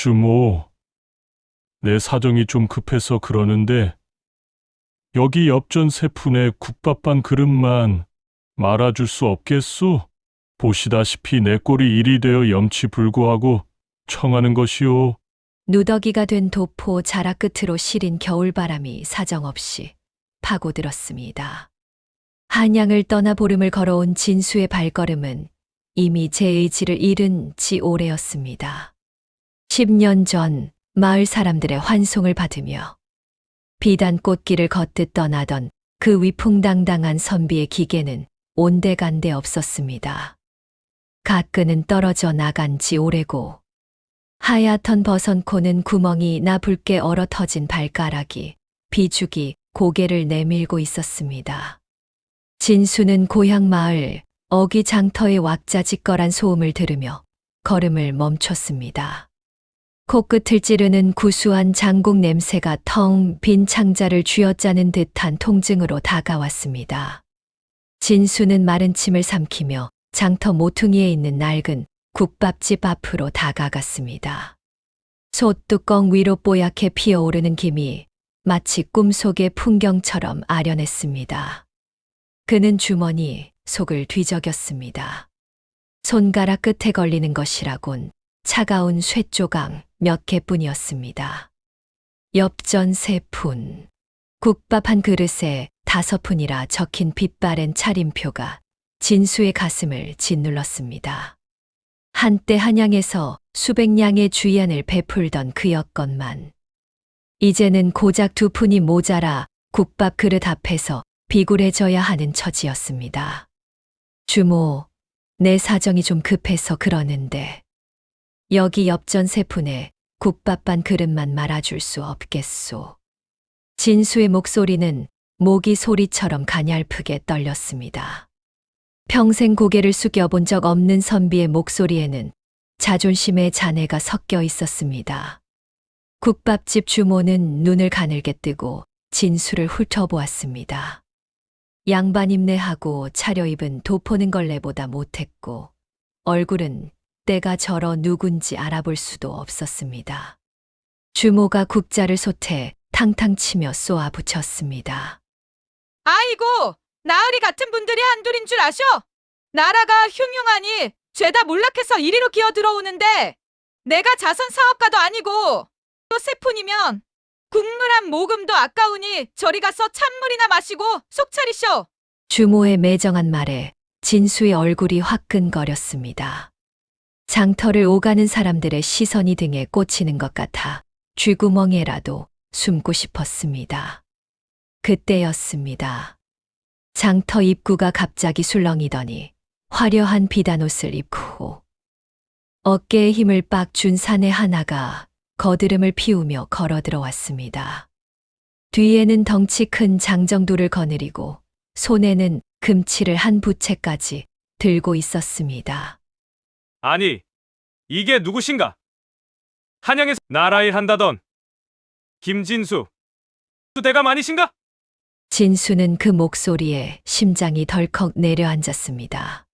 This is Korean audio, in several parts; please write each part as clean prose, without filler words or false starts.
주모, 내 사정이 좀 급해서 그러는데 여기 엽전 세 푼에 국밥 반 그릇만 말아줄 수 없겠소? 보시다시피 내 꼴이 일이 되어 염치불구하고 청하는 것이오. 누더기가 된 도포 자락 끝으로 시린 겨울바람이 사정없이 파고들었습니다. 한양을 떠나 보름을 걸어온 진수의 발걸음은 이미 제 의지를 잃은 지 오래였습니다. 10년 전 마을 사람들의 환송을 받으며 비단 꽃길을 걷듯 떠나던 그 위풍당당한 선비의 기계는 온데간데 없었습니다. 가끈은 떨어져 나간 지 오래고 하얗던 버선 코는 구멍이 나 붉게 얼어 터진 발가락이 비죽이 고개를 내밀고 있었습니다. 진수는 고향 마을 어기장터의 왁자지껄한 소음을 들으며 걸음을 멈췄습니다. 코끝을 찌르는 구수한 장국 냄새가 텅 빈 창자를 쥐어짜는 듯한 통증으로 다가왔습니다. 진수는 마른 침을 삼키며 장터 모퉁이에 있는 낡은 국밥집 앞으로 다가갔습니다. 솥뚜껑 위로 뽀얗게 피어오르는 김이 마치 꿈속의 풍경처럼 아련했습니다. 그는 주머니 속을 뒤적였습니다. 손가락 끝에 걸리는 것이라곤 차가운 쇠조각 몇 개뿐이었습니다. 엽전 3푼, 국밥 한 그릇에 5푼이라 적힌 빛바랜 차림표가 진수의 가슴을 짓눌렀습니다. 한때 한양에서 수백 냥의 주연을 베풀던 그였건만 이제는 고작 2푼이 모자라 국밥 그릇 앞에서 비굴해져야 하는 처지였습니다. 주모, 내 사정이 좀 급해서 그러는데 여기 엽전 3푼에 국밥 반 그릇만 말아줄 수 없겠소. 진수의 목소리는 모기 소리처럼 가냘프게 떨렸습니다. 평생 고개를 숙여본 적 없는 선비의 목소리에는 자존심의 잔해가 섞여 있었습니다. 국밥집 주모는 눈을 가늘게 뜨고 진수를 훑어보았습니다. 양반 입내하고 차려입은 도포는 걸레보다 못했고 얼굴은 때가 절어 누군지 알아볼 수도 없었습니다. 주모가 국자를 솥에 탕탕 치며 쏘아 붙였습니다. 아이고, 나으리 같은 분들이 한둘인 줄 아셔? 나라가 흉흉하니 죄다 몰락해서 이리로 기어 들어오는데 내가 자선 사업가도 아니고 또 3푼이면 국물한 모금도 아까우니 저리 가서 찬물이나 마시고 속 차리쇼. 주모의 매정한 말에 진수의 얼굴이 화끈거렸습니다. 장터를 오가는 사람들의 시선이 등에 꽂히는 것 같아 쥐구멍에라도 숨고 싶었습니다. 그때였습니다. 장터 입구가 갑자기 술렁이더니 화려한 비단옷을 입고 어깨에 힘을 빡 준 사내 하나가 거드름을 피우며 걸어 들어왔습니다. 뒤에는 덩치 큰 장정두를 거느리고 손에는 금치를 한 부채까지 들고 있었습니다. 아니, 이게 누구신가? 한양에서 나라일 한다던 김진수, 대감 아니신가? 진수는 그 목소리에 심장이 덜컥 내려앉았습니다.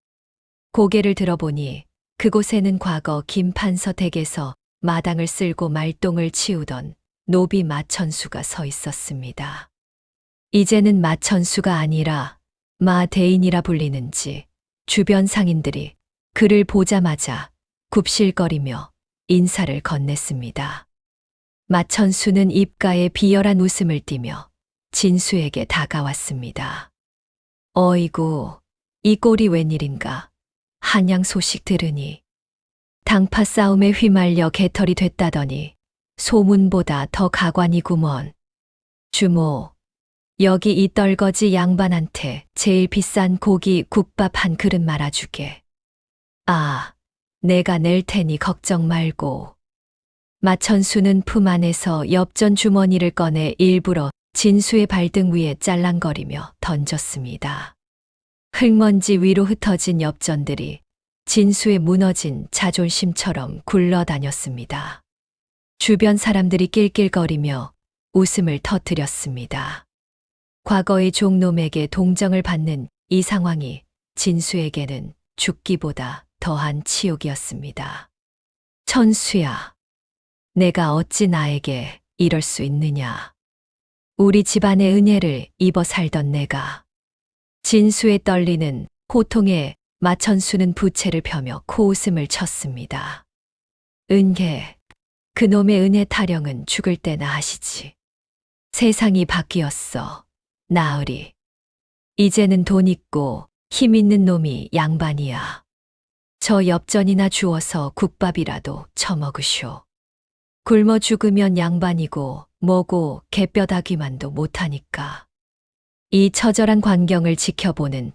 고개를 들어보니 그곳에는 과거 김판서 댁에서 마당을 쓸고 말똥을 치우던 노비 마천수가 서 있었습니다. 이제는 마천수가 아니라 마대인이라 불리는지 주변 상인들이 그를 보자마자 굽실거리며 인사를 건넸습니다. 마천수는 입가에 비열한 웃음을 띠며 진수에게 다가왔습니다. 어이구, 이 꼴이 웬일인가. 한양 소식 들으니 당파 싸움에 휘말려 개털이 됐다더니 소문보다 더 가관이구먼. 주모, 여기 이 떨거지 양반한테 제일 비싼 고기 국밥 한 그릇 말아주게. 아, 내가 낼 테니 걱정 말고. 마천수는 품 안에서 엽전 주머니를 꺼내 일부러 진수의 발등 위에 짤랑거리며 던졌습니다. 흙먼지 위로 흩어진 엽전들이 진수의 무너진 자존심처럼 굴러다녔습니다. 주변 사람들이 낄낄거리며 웃음을 터뜨렸습니다. 과거의 종놈에게 동정을 받는 이 상황이 진수에게는 죽기보다 더한 치욕이었습니다. 천수야, 내가 어찌 나에게 이럴 수 있느냐. 우리 집안의 은혜를 입어 살던 내가. 진수의 떨리는 호통에 마천수는 부채를 펴며 코웃음을 쳤습니다. 은혜, 그놈의 은혜 타령은 죽을 때나 하시지. 세상이 바뀌었어, 나으리. 이제는 돈 있고 힘 있는 놈이 양반이야. 저 엽전이나 주워서 국밥이라도 처먹으쇼. 굶어 죽으면 양반이고 뭐고 개뼈다귀만도 못하니까. 이 처절한 광경을 지켜보는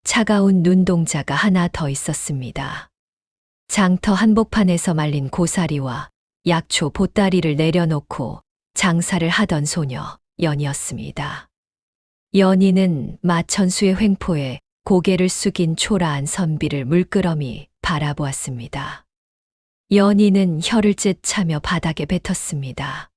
차가운 눈동자가 하나 더 있었습니다. 장터 한복판에서 말린 고사리와 약초 보따리를 내려놓고 장사를 하던 소녀 연이었습니다. 연이는 마천수의 횡포에 고개를 숙인 초라한 선비를 물끄러미 바라보았습니다. 연이는 혀를 찢차며 바닥에 뱉었습니다.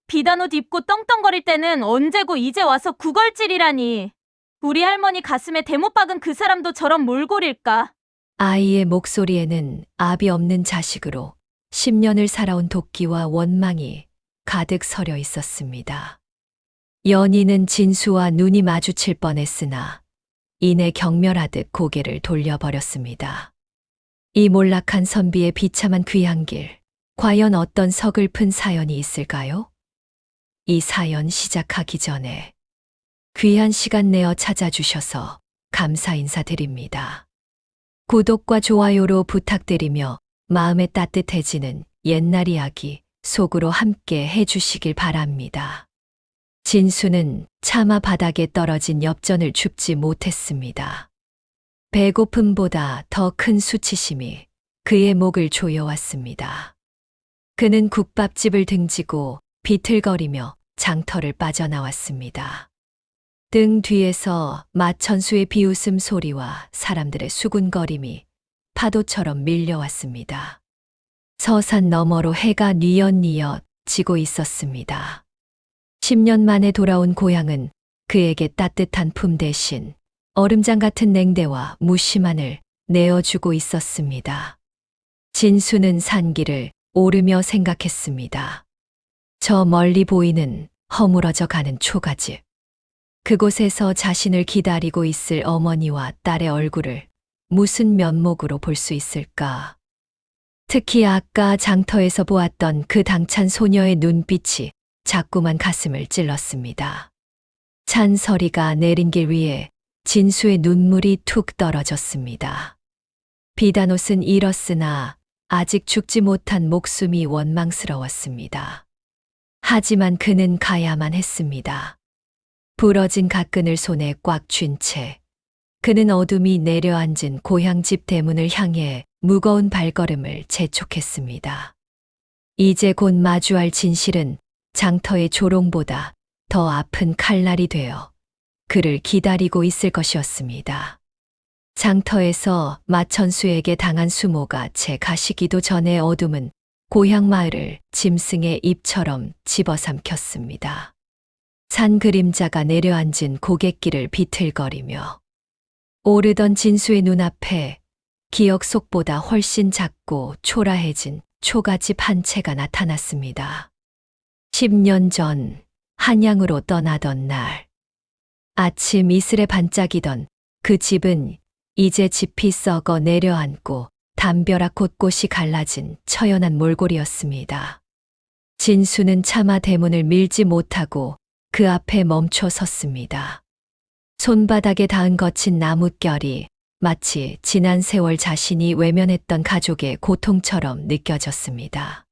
비단 옷 입고 떵떵거릴 때는 언제고 이제 와서 구걸질이라니. 우리 할머니 가슴에 대못 박은 그 사람도 저런 몰골일까? 아이의 목소리에는 압이 없는 자식으로 10년을 살아온 도끼와 원망이 가득 서려 있었습니다. 연희는 진수와 눈이 마주칠 뻔했으나 이내 경멸하듯 고개를 돌려버렸습니다. 이 몰락한 선비의 비참한 귀한 길, 과연 어떤 서글픈 사연이 있을까요? 이 사연 시작하기 전에 귀한 시간 내어 찾아주셔서 감사 인사드립니다. 구독과 좋아요로 부탁드리며 마음에 따뜻해지는 옛날 이야기 속으로 함께 해주시길 바랍니다. 진수는 차마 바닥에 떨어진 엽전을 줍지 못했습니다. 배고픔보다 더 큰 수치심이 그의 목을 조여왔습니다. 그는 국밥집을 등지고 비틀거리며 장터를 빠져나왔습니다. 등 뒤에서 마천수의 비웃음 소리와 사람들의 수군거림이 파도처럼 밀려왔습니다. 서산 너머로 해가 뉘엿뉘엿 지고 있었습니다. 10년 만에 돌아온 고향은 그에게 따뜻한 품 대신 얼음장 같은 냉대와 무심한을 내어주고 있었습니다. 진수는 산길을 오르며 생각했습니다. 저 멀리 보이는 허물어져 가는 초가집. 그곳에서 자신을 기다리고 있을 어머니와 딸의 얼굴을 무슨 면목으로 볼 수 있을까? 특히 아까 장터에서 보았던 그 당찬 소녀의 눈빛이 자꾸만 가슴을 찔렀습니다. 찬서리가 내린 길 위에 진수의 눈물이 툭 떨어졌습니다. 비단옷은 잃었으나 아직 죽지 못한 목숨이 원망스러웠습니다. 하지만 그는 가야만 했습니다. 부러진 갓끈을 손에 꽉 쥔 채 그는 어둠이 내려앉은 고향집 대문을 향해 무거운 발걸음을 재촉했습니다. 이제 곧 마주할 진실은 장터의 조롱보다 더 아픈 칼날이 되어 그를 기다리고 있을 것이었습니다. 장터에서 마천수에게 당한 수모가 채 가시기도 전에 어둠은 고향 마을을 짐승의 입처럼 집어삼켰습니다. 산 그림자가 내려앉은 고갯길을 비틀거리며 오르던 진수의 눈앞에 기억 속보다 훨씬 작고 초라해진 초가집 한 채가 나타났습니다. 10년 전 한양으로 떠나던 날 아침 이슬에 반짝이던 그 집은 이제 짚이 썩어 내려앉고 담벼락 곳곳이 갈라진 처연한 몰골이었습니다. 진수는 차마 대문을 밀지 못하고 그 앞에 멈춰 섰습니다. 손바닥에 닿은 거친 나뭇결이 마치 지난 세월 자신이 외면했던 가족의 고통처럼 느껴졌습니다.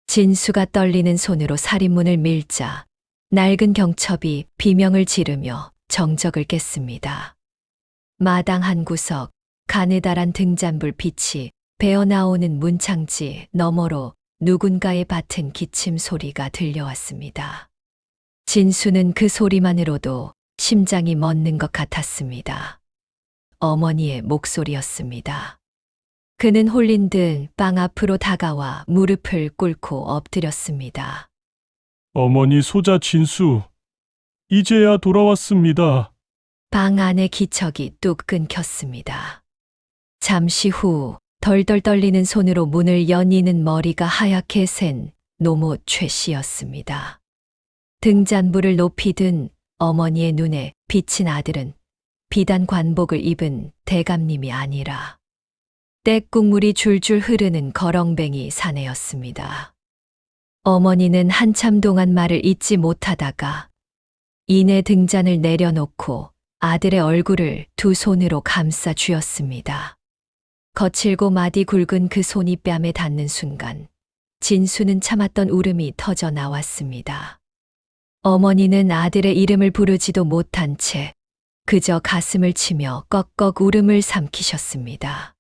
진수가 떨리는 손으로 살인문을 밀자 낡은 경첩이 비명을 지르며 정적을 깼습니다. 마당 한 구석 가느다란 등잔불 빛이 배어나오는 문창지 너머로 누군가의 밭은 기침 소리가 들려왔습니다. 진수는 그 소리만으로도 심장이 멎는 것 같았습니다. 어머니의 목소리였습니다. 그는 홀린 듯 방 앞으로 다가와 무릎을 꿇고 엎드렸습니다. 어머니 소자 진수, 이제야 돌아왔습니다. 방 안의 기척이 뚝 끊겼습니다. 잠시 후 덜덜 떨리는 손으로 문을 여니는 머리가 하얗게 샌 노모 최 씨였습니다. 등잔불을 높이 든 어머니의 눈에 비친 아들은 비단 관복을 입은 대감님이 아니라 떼국물이 줄줄 흐르는 거렁뱅이 사내였습니다. 어머니는 한참 동안 말을 잇지 못하다가 이내 등잔을 내려놓고 아들의 얼굴을 두 손으로 감싸 쥐었습니다. 거칠고 마디 굵은 그 손이 뺨에 닿는 순간 진수는 참았던 울음이 터져 나왔습니다. 어머니는 아들의 이름을 부르지도 못한 채 그저 가슴을 치며 꺽꺽 울음을 삼키셨습니다.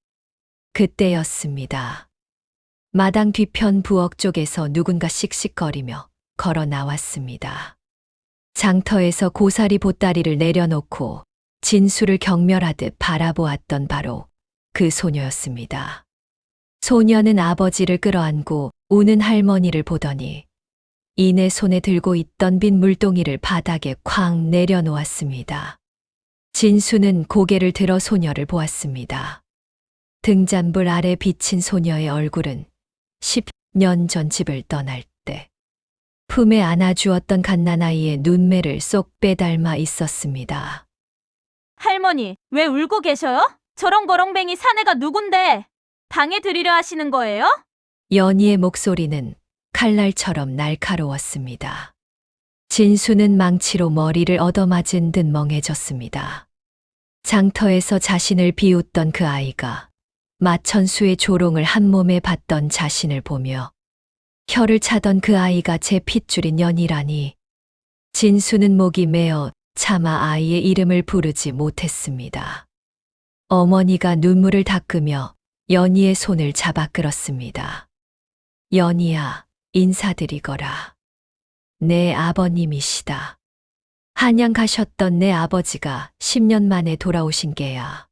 그때였습니다. 마당 뒤편 부엌 쪽에서 누군가 씩씩거리며 걸어 나왔습니다. 장터에서 고사리 보따리를 내려놓고 진수를 경멸하듯 바라보았던 바로 그 소녀였습니다. 소녀는 아버지를 끌어안고 우는 할머니를 보더니 이내 손에 들고 있던 빈 물동이를 바닥에 쾅 내려놓았습니다. 진수는 고개를 들어 소녀를 보았습니다. 등잔불 아래 비친 소녀의 얼굴은 10년 전 집을 떠날 때 품에 안아주었던 갓난아이의 눈매를 쏙 빼닮아 있었습니다. 할머니, 왜 울고 계셔요? 저런 거렁뱅이 사내가 누군데? 방에 들이려 하시는 거예요? 연희의 목소리는 칼날처럼 날카로웠습니다. 진수는 망치로 머리를 얻어맞은 듯 멍해졌습니다. 장터에서 자신을 비웃던 그 아이가 마천수의 조롱을 한 몸에 받던 자신을 보며 혀를 차던 그 아이가 제 핏줄인 연희라니 진수는 목이 메어 차마 아이의 이름을 부르지 못했습니다. 어머니가 눈물을 닦으며 연희의 손을 잡아 끌었습니다. 연희야, 인사드리거라. 내 아버님이시다. 한양 가셨던 내 아버지가 10년 만에 돌아오신 게야.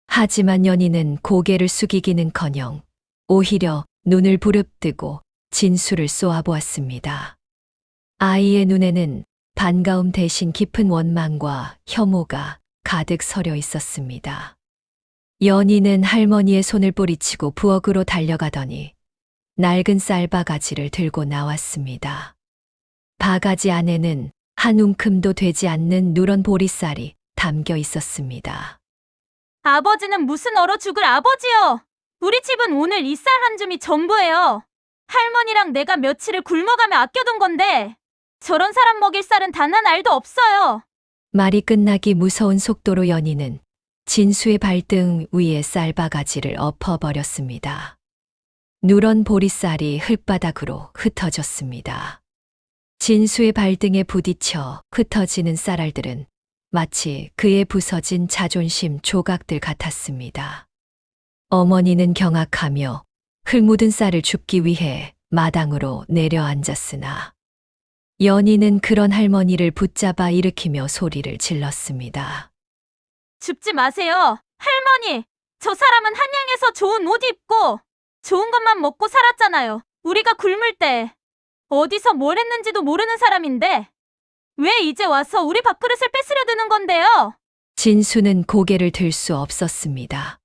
하지만 연희는 고개를 숙이기는커녕 오히려 눈을 부릅뜨고 진수를 쏘아보았습니다. 아이의 눈에는 반가움 대신 깊은 원망과 혐오가 가득 서려 있었습니다. 연희는 할머니의 손을 뿌리치고 부엌으로 달려가더니 낡은 쌀바가지를 들고 나왔습니다. 바가지 안에는 한 움큼도 되지 않는 누런 보리쌀이 담겨 있었습니다. 아버지는 무슨 얼어 죽을 아버지요? 우리 집은 오늘 이 쌀 한 줌이 전부예요. 할머니랑 내가 며칠을 굶어가며 아껴둔 건데 저런 사람 먹일 쌀은 단 한 알도 없어요. 말이 끝나기 무서운 속도로 연희는 진수의 발등 위에 쌀바가지를 엎어버렸습니다. 누런 보리쌀이 흙바닥으로 흩어졌습니다. 진수의 발등에 부딪혀 흩어지는 쌀알들은 마치 그의 부서진 자존심 조각들 같았습니다. 어머니는 경악하며 흙 묻은 쌀을 줍기 위해 마당으로 내려앉았으나 연희는 그런 할머니를 붙잡아 일으키며 소리를 질렀습니다. 줍지 마세요. 할머니, 저 사람은 한양에서 좋은 옷 입고 좋은 것만 먹고 살았잖아요. 우리가 굶을 때 어디서 뭘 했는지도 모르는 사람인데 왜 이제 와서 우리 밥그릇을 뺏으려 드는 건데요? 진수는 고개를 들 수 없었습니다.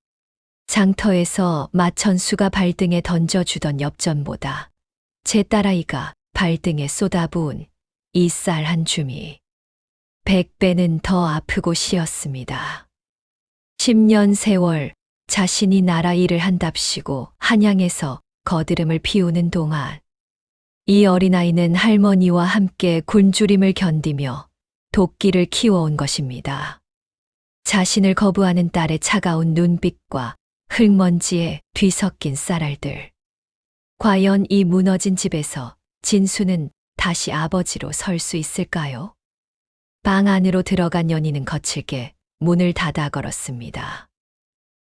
장터에서 마천수가 발등에 던져주던 엽전보다 제 딸아이가 발등에 쏟아부은 이 쌀 한 줌이 100배는 더 아프고 시었습니다. 10년 세월 자신이 나라 일을 한답시고 한양에서 거드름을 피우는 동안 이 어린아이는 할머니와 함께 굶주림을 견디며 도끼를 키워온 것입니다. 자신을 거부하는 딸의 차가운 눈빛과 흙먼지에 뒤섞인 쌀알들. 과연 이 무너진 집에서 진수는 다시 아버지로 설 수 있을까요? 방 안으로 들어간 연희는 거칠게 문을 닫아 걸었습니다.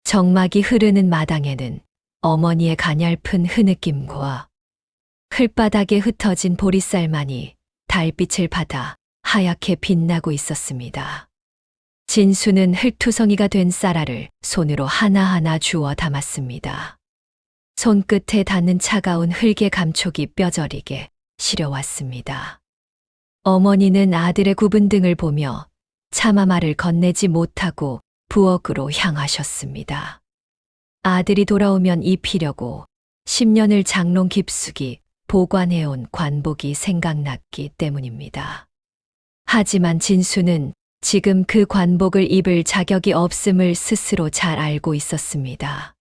정막이 흐르는 마당에는 어머니의 가냘픈 흐느낌과 흙바닥에 흩어진 보리쌀만이 달빛을 받아 하얗게 빛나고 있었습니다. 진수는 흙투성이가 된 쌀알을 손으로 하나하나 주워 담았습니다. 손끝에 닿는 차가운 흙의 감촉이 뼈저리게 시려왔습니다. 어머니는 아들의 굽은 등을 보며 차마 말을 건네지 못하고 부엌으로 향하셨습니다. 아들이 돌아오면 입히려고 10년을 장롱 깊숙이 보관해온 관복이 생각났기 때문입니다. 하지만 진수는 지금 그 관복을 입을 자격이 없음을 스스로 잘 알고 있었습니다.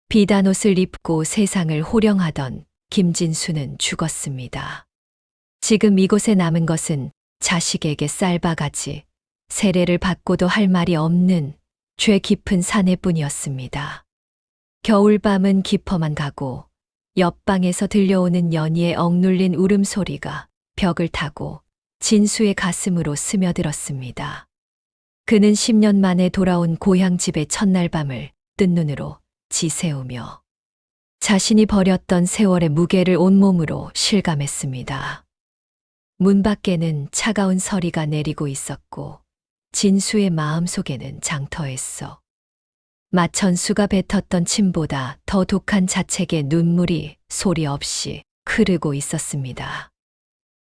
비단 옷을 입고 세상을 호령하던 김진수는 죽었습니다. 지금 이곳에 남은 것은 자식에게 쌀바가지, 세례를 받고도 할 말이 없는 죄 깊은 사내뿐이었습니다. 겨울밤은 깊어만 가고 옆방에서 들려오는 연희의 억눌린 울음소리가 벽을 타고 진수의 가슴으로 스며들었습니다. 그는 10년 만에 돌아온 고향집의 첫날 밤을 뜬 눈으로 지새우며 자신이 버렸던 세월의 무게를 온몸으로 실감했습니다. 문 밖에는 차가운 서리가 내리고 있었고 진수의 마음속에는 장터했어. 마천수가 뱉었던 침보다 더 독한 자책의 눈물이 소리 없이 흐르고 있었습니다.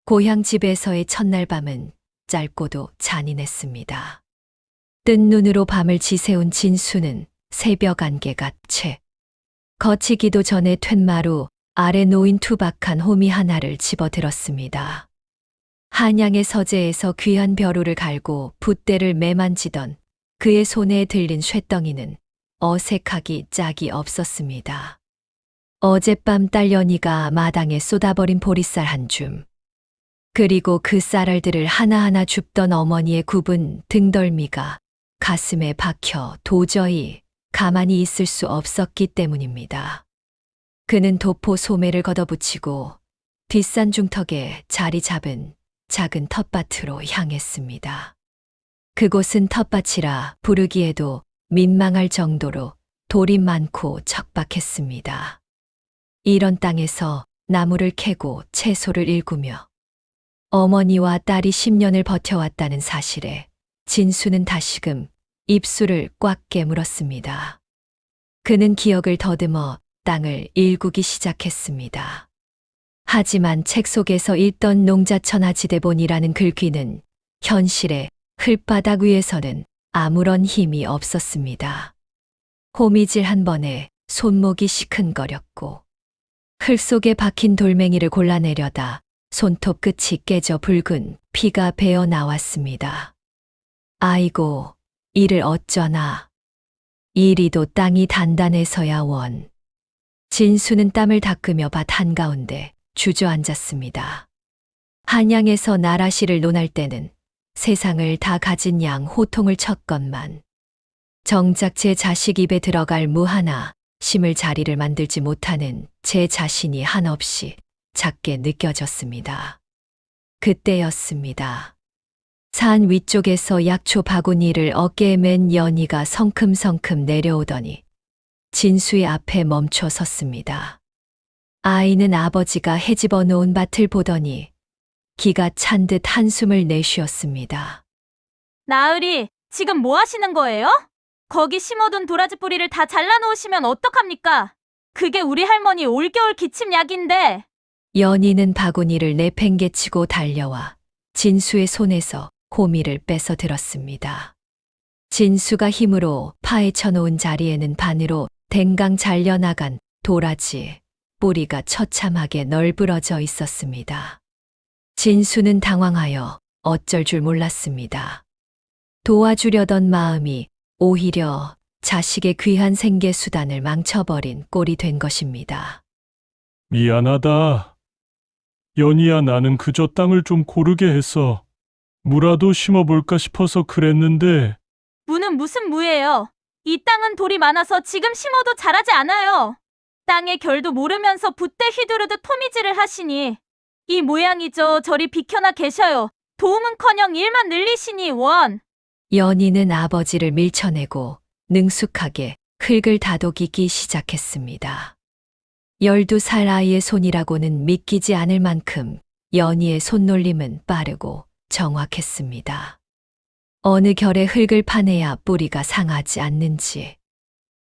고향집에서의 첫날 밤은 짧고도 잔인했습니다. 뜬 눈으로 밤을 지새운 진수는 새벽 안개가 채 거치기도 전에 툇마루 아래 놓인 투박한 호미 하나를 집어들었습니다. 한양의 서재에서 귀한 벼루를 갈고 붓대를 매만지던 그의 손에 들린 쇳덩이는 어색하기 짝이 없었습니다. 어젯밤 딸 연희가 마당에 쏟아버린 보리쌀 한 줌, 그리고 그 쌀알들을 하나하나 줍던 어머니의 굽은 등덜미가 가슴에 박혀 도저히 가만히 있을 수 없었기 때문입니다. 그는 도포 소매를 걷어붙이고 뒷산 중턱에 자리 잡은 작은 텃밭으로 향했습니다. 그곳은 텃밭이라 부르기에도 민망할 정도로 돌이 많고 척박했습니다. 이런 땅에서 나무를 캐고 채소를 일구며 어머니와 딸이 10년을 버텨왔다는 사실에 진수는 다시금 입술을 꽉 깨물었습니다. 그는 기억을 더듬어 땅을 일구기 시작했습니다. 하지만 책 속에서 읽던 농자천하지대본이라는 글귀는 현실의 흙바닥 위에서는 아무런 힘이 없었습니다. 호미질 한 번에 손목이 시큰거렸고 흙 속에 박힌 돌멩이를 골라내려다 손톱 끝이 깨져 붉은 피가 배어 나왔습니다. 아이고, 이를 어쩌나. 이리도 땅이 단단해서야 원. 진수는 땀을 닦으며 밭 한가운데 주저앉았습니다. 한양에서 나라시를 논할 때는 세상을 다 가진 양 호통을 쳤건만 정작 제 자식 입에 들어갈 무 하나 심을 자리를 만들지 못하는 제 자신이 한없이 작게 느껴졌습니다. 그때였습니다. 산 위쪽에서 약초 바구니를 어깨에 맨 연희가 성큼성큼 내려오더니 진수의 앞에 멈춰 섰습니다. 아이는 아버지가 헤집어 놓은 밭을 보더니 기가 찬 듯 한숨을 내쉬었습니다. 나으리, 지금 뭐 하시는 거예요? 거기 심어둔 도라지 뿌리를 다 잘라놓으시면 어떡합니까? 그게 우리 할머니 올겨울 기침약인데. 연희는 바구니를 내팽개치고 달려와 진수의 손에서 호미를 뺏어 들었습니다. 진수가 힘으로 파헤쳐 놓은 자리에는 반으로 댕강 잘려나간 도라지 뿌리가 처참하게 널브러져 있었습니다. 진수는 당황하여 어쩔 줄 몰랐습니다. 도와주려던 마음이 오히려 자식의 귀한 생계 수단을 망쳐버린 꼴이 된 것입니다. 미안하다. 연희야, 나는 그저 땅을 좀 고르게 해서 무라도 심어볼까 싶어서 그랬는데. 무는 무슨 무예요? 이 땅은 돌이 많아서 지금 심어도 자라지 않아요. 땅의 결도 모르면서 붓대 휘두르듯 토미질을 하시니 이 모양이죠. 저리 비켜나 계셔요. 도움은커녕 일만 늘리시니 원. 연희는 아버지를 밀쳐내고 능숙하게 흙을 다독이기 시작했습니다. 12살 아이의 손이라고는 믿기지 않을 만큼 연희의 손놀림은 빠르고 정확했습니다. 어느 결에 흙을 파내야 뿌리가 상하지 않는지,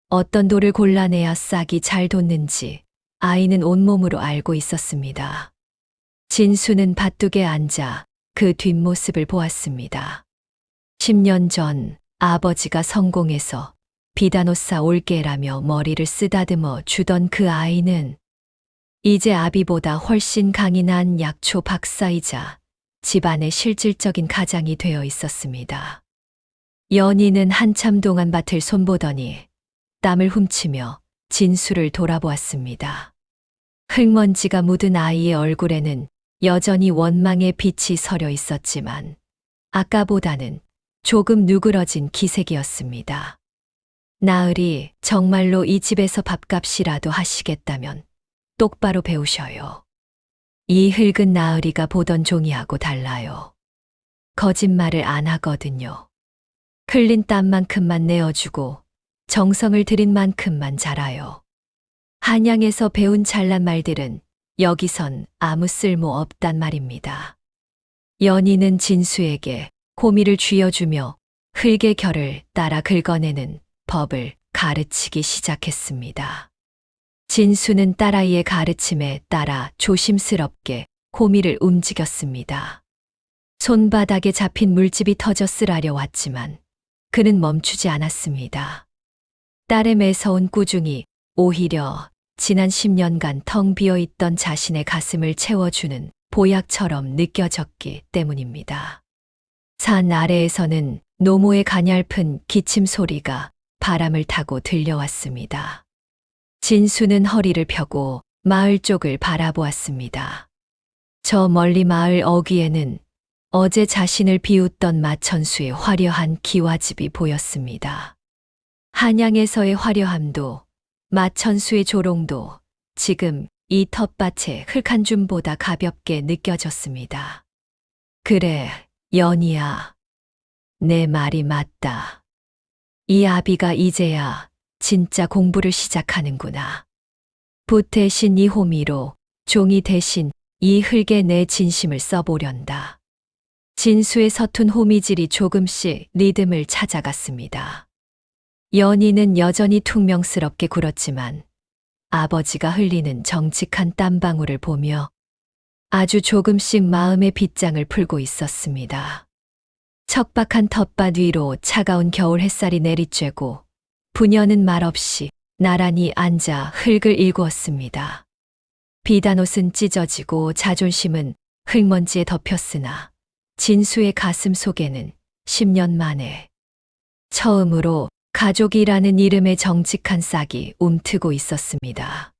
어떤 돌을 골라내야 싹이 잘 돋는지 아이는 온몸으로 알고 있었습니다. 진수는 밭둑에 앉아 그 뒷모습을 보았습니다. 10년 전 아버지가 성공해서 비단옷사 올게라며 머리를 쓰다듬어 주던 그 아이는 이제 아비보다 훨씬 강인한 약초 박사이자 집안의 실질적인 가장이 되어 있었습니다. 연희는 한참 동안 밭을 손보더니 땀을 훔치며 진수를 돌아보았습니다. 흙먼지가 묻은 아이의 얼굴에는 여전히 원망의 빛이 서려 있었지만 아까보다는 조금 누그러진 기색이었습니다. 나으리, 정말로 이 집에서 밥값이라도 하시겠다면 똑바로 배우셔요. 이 흙은 나으리가 보던 종이하고 달라요. 거짓말을 안 하거든요. 흘린 땀만큼만 내어주고 정성을 들인 만큼만 자라요. 한양에서 배운 잘난 말들은 여기선 아무 쓸모 없단 말입니다. 연희는 진수에게 호미를 쥐어주며 흙의 결을 따라 긁어내는 법을 가르치기 시작했습니다. 진수는 딸아이의 가르침에 따라 조심스럽게 호미를 움직였습니다. 손바닥에 잡힌 물집이 터져 쓰라려 왔지만 그는 멈추지 않았습니다. 딸의 매서운 꾸중이 오히려 지난 10년간 텅 비어있던 자신의 가슴을 채워주는 보약처럼 느껴졌기 때문입니다. 산 아래에서는 노모의 가냘픈 기침 소리가 바람을 타고 들려왔습니다. 진수는 허리를 펴고 마을 쪽을 바라보았습니다. 저 멀리 마을 어귀에는 어제 자신을 비웃던 마천수의 화려한 기와집이 보였습니다. 한양에서의 화려함도 마천수의 조롱도 지금 이 텃밭의 흙 한 줌보다 가볍게 느껴졌습니다. 그래, 연희야. 내 말이 맞다. 이 아비가 이제야 진짜 공부를 시작하는구나. 붓 대신 이 호미로 종이 대신 이 흙에 내 진심을 써보련다. 진수의 서툰 호미질이 조금씩 리듬을 찾아갔습니다. 연희는 여전히 퉁명스럽게 굴었지만 아버지가 흘리는 정직한 땀방울을 보며 아주 조금씩 마음의 빗장을 풀고 있었습니다. 척박한 텃밭 위로 차가운 겨울 햇살이 내리쬐고 부녀는 말없이 나란히 앉아 흙을 일구었습니다. 비단옷은 찢어지고 자존심은 흙먼지에 덮였으나 진수의 가슴 속에는 10년 만에 처음으로 가족이라는 이름의 정직한 싹이 움트고 있었습니다.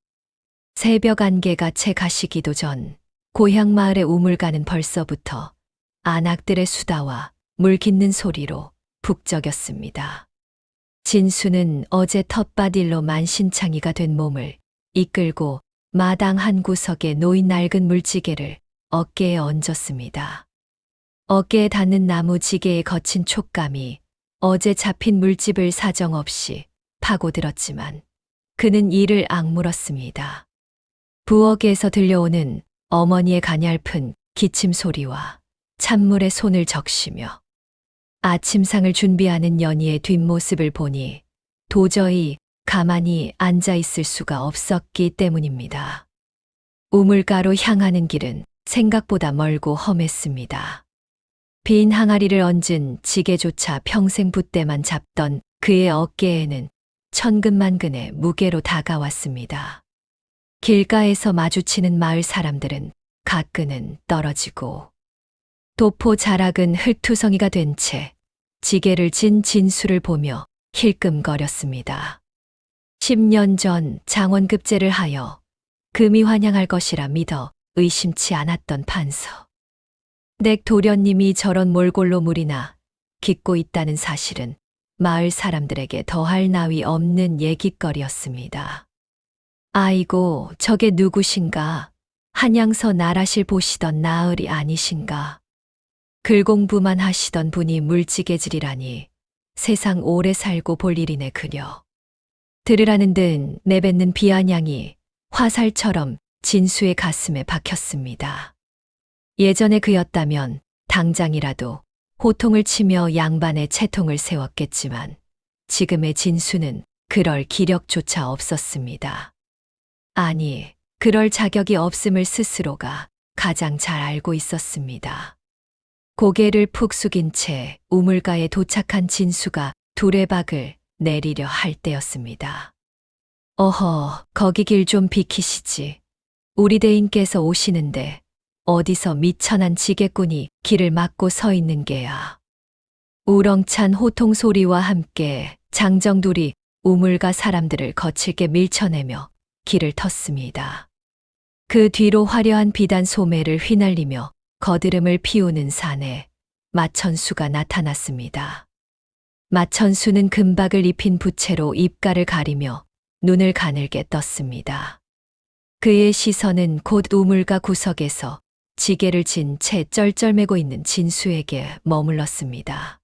새벽 안개가 채 가시기도 전 고향 마을의 우물가는 벌써부터 안악들의 수다와 물 깃는 소리로 북적였습니다. 진수는 어제 텃밭 일로 만신창이가 된 몸을 이끌고 마당 한 구석에 놓인 낡은 물지개를 어깨에 얹었습니다. 어깨에 닿는 나무 지게의 거친 촉감이 어제 잡힌 물집을 사정없이 파고들었지만 그는 이를 악물었습니다. 부엌에서 들려오는 어머니의 가냘픈 기침 소리와 찬물에 손을 적시며 아침상을 준비하는 연희의 뒷모습을 보니 도저히 가만히 앉아 있을 수가 없었기 때문입니다. 우물가로 향하는 길은 생각보다 멀고 험했습니다. 빈 항아리를 얹은 지게조차 평생 붓대만 잡던 그의 어깨에는 천근만근의 무게로 다가왔습니다. 길가에서 마주치는 마을 사람들은 가끈은 떨어지고 도포 자락은 흙투성이가 된 채 지게를 진 진수를 보며 힐끔거렸습니다. 10년 전 장원급제를 하여 금이 환영할 것이라 믿어 의심치 않았던 판서. 넥 도련님이 저런 몰골로 물이나 깃고 있다는 사실은 마을 사람들에게 더할 나위 없는 얘기거리였습니다. 아이고, 저게 누구신가? 한양서 나라실 보시던 나으리 아니신가? 글공부만 하시던 분이 물지개질이라니 세상 오래 살고 볼 일이네 그려. 들으라는 듯 내뱉는 비아냥이 화살처럼 진수의 가슴에 박혔습니다. 예전에 그였다면 당장이라도 호통을 치며 양반의 채통을 세웠겠지만 지금의 진수는 그럴 기력조차 없었습니다. 아니, 그럴 자격이 없음을 스스로가 가장 잘 알고 있었습니다. 고개를 푹 숙인 채 우물가에 도착한 진수가 두레박을 내리려 할 때였습니다. 어허, 거기 길 좀 비키시지. 우리 대인께서 오시는데 어디서 미천한 지게꾼이 길을 막고 서 있는 게야. 우렁찬 호통 소리와 함께 장정둘이 우물가 사람들을 거칠게 밀쳐내며 길을 텄습니다. 그 뒤로 화려한 비단 소매를 휘날리며 거드름을 피우는 산에 마천수가 나타났습니다. 마천수는 금박을 입힌 부채로 입가를 가리며 눈을 가늘게 떴습니다. 그의 시선은 곧 우물가 구석에서 지게를 진 채 쩔쩔매고 있는 진수에게 머물렀습니다.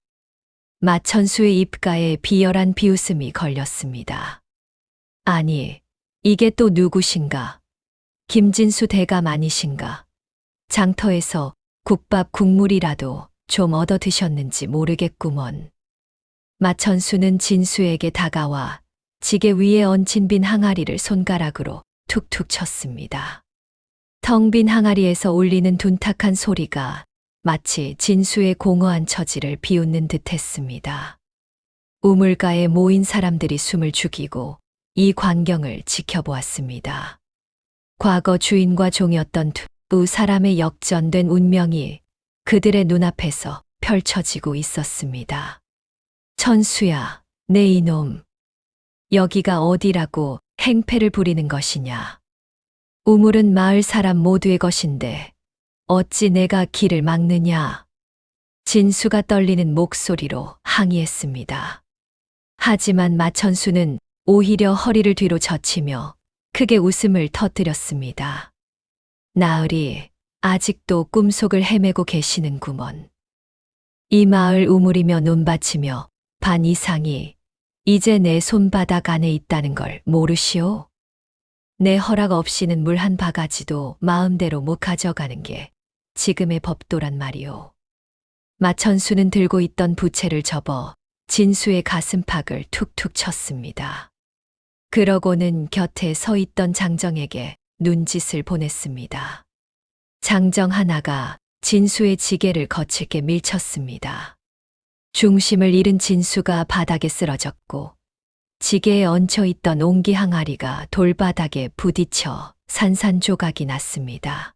마천수의 입가에 비열한 비웃음이 걸렸습니다. 아니, 이게 또 누구신가? 김진수 대감 아니신가? 장터에서 국밥 국물이라도 좀 얻어 드셨는지 모르겠구먼. 마천수는 진수에게 다가와 지게 위에 얹힌 빈 항아리를 손가락으로 툭툭 쳤습니다. 텅 빈 항아리에서 울리는 둔탁한 소리가 마치 진수의 공허한 처지를 비웃는 듯했습니다. 우물가에 모인 사람들이 숨을 죽이고 이 광경을 지켜보았습니다. 과거 주인과 종이었던 두 사람의 역전된 운명이 그들의 눈앞에서 펼쳐지고 있었습니다. 천수야, 내 이놈. 여기가 어디라고 행패를 부리는 것이냐. 우물은 마을 사람 모두의 것인데 어찌 내가 길을 막느냐. 진수가 떨리는 목소리로 항의했습니다. 하지만 마천수는 오히려 허리를 뒤로 젖히며 크게 웃음을 터뜨렸습니다. 나으리, 아직도 꿈속을 헤매고 계시는구먼. 이 마을 우물이며 논밭이며 반 이상이 이제 내 손바닥 안에 있다는 걸 모르시오? 내 허락 없이는 물 한 바가지도 마음대로 못 가져가는 게 지금의 법도란 말이오. 마천수는 들고 있던 부채를 접어 진수의 가슴팍을 툭툭 쳤습니다. 그러고는 곁에 서 있던 장정에게 눈짓을 보냈습니다. 장정 하나가 진수의 지게를 거칠게 밀쳤습니다. 중심을 잃은 진수가 바닥에 쓰러졌고 지게에 얹혀 있던 옹기 항아리가 돌바닥에 부딪혀 산산조각이 났습니다.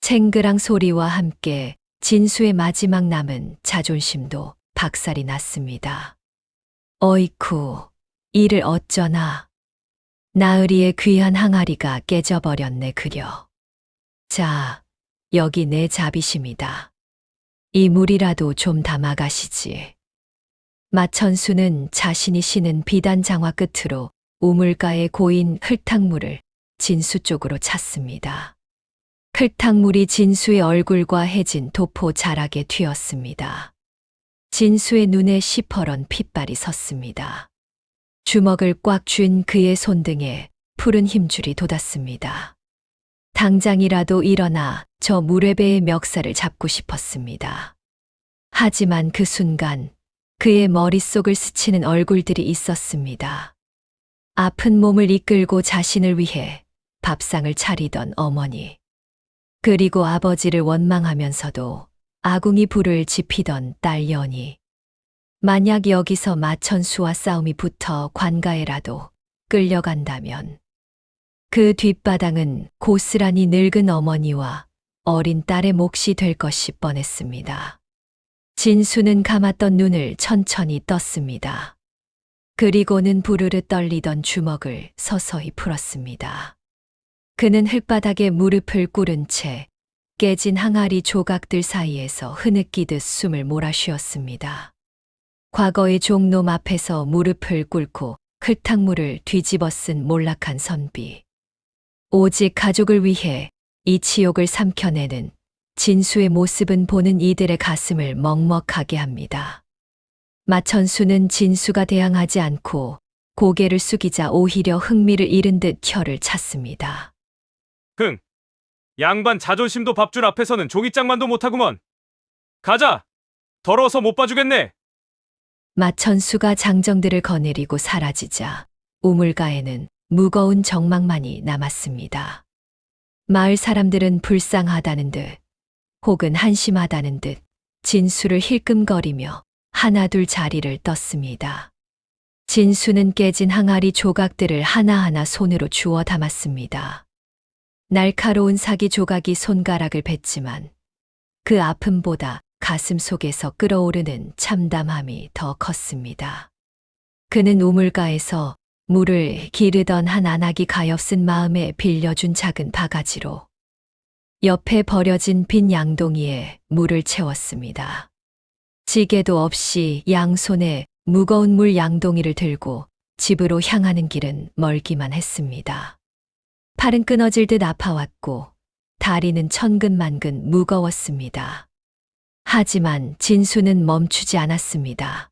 챙그랑 소리와 함께 진수의 마지막 남은 자존심도 박살이 났습니다. 어이쿠, 이를 어쩌나. 나으리의 귀한 항아리가 깨져버렸네 그려. 자, 여기 내 자비심이다. 이 물이라도 좀 담아가시지. 마천수는 자신이 신은 비단 장화 끝으로 우물가에 고인 흙탕물을 진수 쪽으로 찼습니다. 흙탕물이 진수의 얼굴과 해진 도포 자락에 튀었습니다. 진수의 눈에 시퍼런 핏발이 섰습니다. 주먹을 꽉 쥔 그의 손등에 푸른 힘줄이 돋았습니다. 당장이라도 일어나 저 무례배의 멱살을 잡고 싶었습니다. 하지만 그 순간 그의 머릿속을 스치는 얼굴들이 있었습니다. 아픈 몸을 이끌고 자신을 위해 밥상을 차리던 어머니, 그리고 아버지를 원망하면서도 아궁이 불을 지피던 딸 연희. 만약 여기서 마천수와 싸움이 붙어 관가에라도 끌려간다면 그 뒷바당은 고스란히 늙은 어머니와 어린 딸의 몫이 될 것이 뻔했습니다. 진수는 감았던 눈을 천천히 떴습니다. 그리고는 부르르 떨리던 주먹을 서서히 풀었습니다. 그는 흙바닥에 무릎을 꿇은 채 깨진 항아리 조각들 사이에서 흐느끼듯 숨을 몰아쉬었습니다. 과거의 종놈 앞에서 무릎을 꿇고 흙탕물을 뒤집어 쓴 몰락한 선비. 오직 가족을 위해 이 치욕을 삼켜내는 진수의 모습은 보는 이들의 가슴을 먹먹하게 합니다. 마천수는 진수가 대항하지 않고 고개를 숙이자 오히려 흥미를 잃은 듯 혀를 찼습니다. 흥, 양반 자존심도 밥줄 앞에서는 종이장만도 못하구먼. 가자, 더러워서 못 봐주겠네. 마천수가 장정들을 거느리고 사라지자 우물가에는 무거운 정막만이 남았습니다. 마을 사람들은 불쌍하다는 듯 혹은 한심하다는 듯 진수를 힐끔거리며 하나둘 자리를 떴습니다. 진수는 깨진 항아리 조각들을 하나하나 손으로 주워 담았습니다. 날카로운 사기 조각이 손가락을 뱉지만 그 아픔보다 가슴 속에서 끓어오르는 참담함이 더 컸습니다. 그는 우물가에서 물을 기르던 한 안악이 가엾은 마음에 빌려준 작은 바가지로 옆에 버려진 빈 양동이에 물을 채웠습니다. 지게도 없이 양손에 무거운 물 양동이를 들고 집으로 향하는 길은 멀기만 했습니다. 팔은 끊어질 듯 아파왔고 다리는 천근만근 무거웠습니다. 하지만 진수는 멈추지 않았습니다.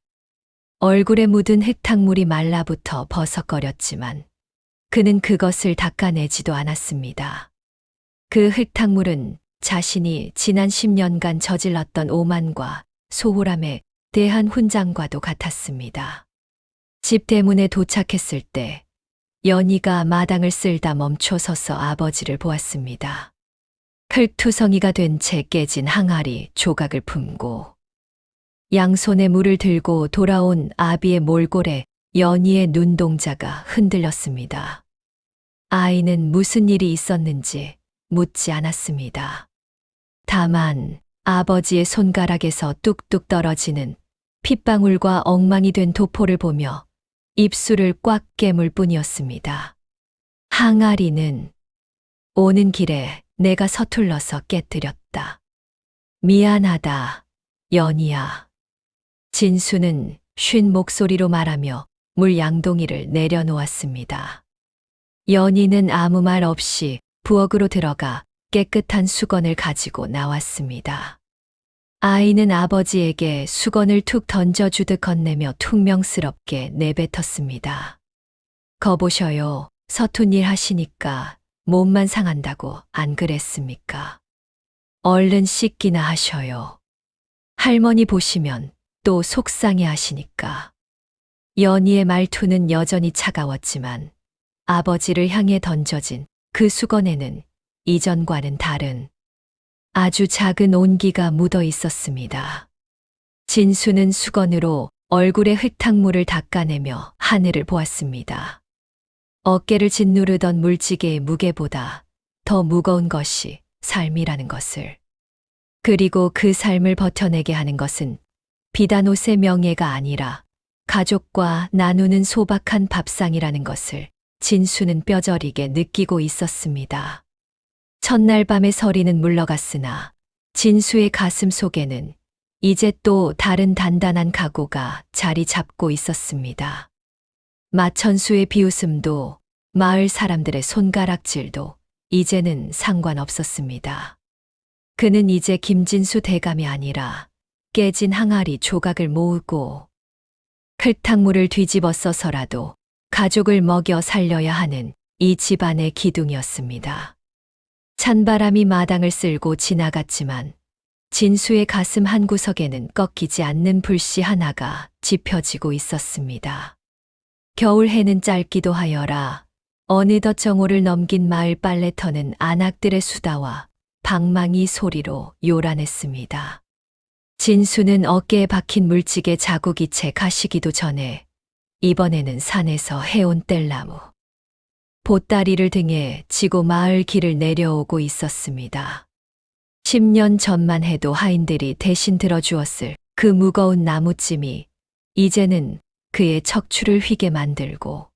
얼굴에 묻은 흙탕물이 말라붙어 버석거렸지만 그는 그것을 닦아내지도 않았습니다. 그 흙탕물은 자신이 지난 10년간 저질렀던 오만과 소홀함에 대한 훈장과도 같았습니다. 집 대문에 도착했을 때 연희가 마당을 쓸다 멈춰서서 아버지를 보았습니다. 흙투성이가 된 채 깨진 항아리 조각을 품고 양손에 물을 들고 돌아온 아비의 몰골에 연희의 눈동자가 흔들렸습니다. 아이는 무슨 일이 있었는지 묻지 않았습니다. 다만 아버지의 손가락에서 뚝뚝 떨어지는 핏방울과 엉망이 된 도포를 보며 입술을 꽉 깨물 뿐이었습니다. 항아리는 오는 길에 내가 서툴러서 깨뜨렸다. 미안하다, 연희야. 진수는 쉰 목소리로 말하며 물 양동이를 내려놓았습니다. 연희는 아무 말 없이 부엌으로 들어가 깨끗한 수건을 가지고 나왔습니다. 아이는 아버지에게 수건을 툭 던져주듯 건네며 퉁명스럽게 내뱉었습니다. 거보셔요. 서툰 일 하시니까 몸만 상한다고 안 그랬습니까? 얼른 씻기나 하셔요. 할머니 보시면 또 속상해 하시니까. 연희의 말투는 여전히 차가웠지만 아버지를 향해 던져진 그 수건에는 이전과는 다른 아주 작은 온기가 묻어 있었습니다. 진수는 수건으로 얼굴의 흙탕물을 닦아내며 하늘을 보았습니다. 어깨를 짓누르던 물지개의 무게보다 더 무거운 것이 삶이라는 것을. 그리고 그 삶을 버텨내게 하는 것은 비단 옷의 명예가 아니라 가족과 나누는 소박한 밥상이라는 것을 진수는 뼈저리게 느끼고 있었습니다. 첫날 밤의 서리는 물러갔으나 진수의 가슴 속에는 이제 또 다른 단단한 각오가 자리 잡고 있었습니다. 마천수의 비웃음도 마을 사람들의 손가락질도 이제는 상관없었습니다. 그는 이제 김진수 대감이 아니라 깨진 항아리 조각을 모으고 흙탕물을 뒤집어 써서라도 가족을 먹여 살려야 하는 이 집안의 기둥이었습니다. 찬바람이 마당을 쓸고 지나갔지만 진수의 가슴 한구석에는 꺾이지 않는 불씨 하나가 지펴지고 있었습니다. 겨울 해는 짧기도 하여라 어느덧 정오를 넘긴 마을 빨래터는 안악들의 수다와 방망이 소리로 요란했습니다. 진수는 어깨에 박힌 물지개 자국이 채 가시기도 전에 이번에는 산에서 해온 뗄나무, 보따리를 등에 지고 마을 길을 내려오고 있었습니다. 10년 전만 해도 하인들이 대신 들어주었을 그 무거운 나무찜이 이제는 그의 척추를 휘게 만들고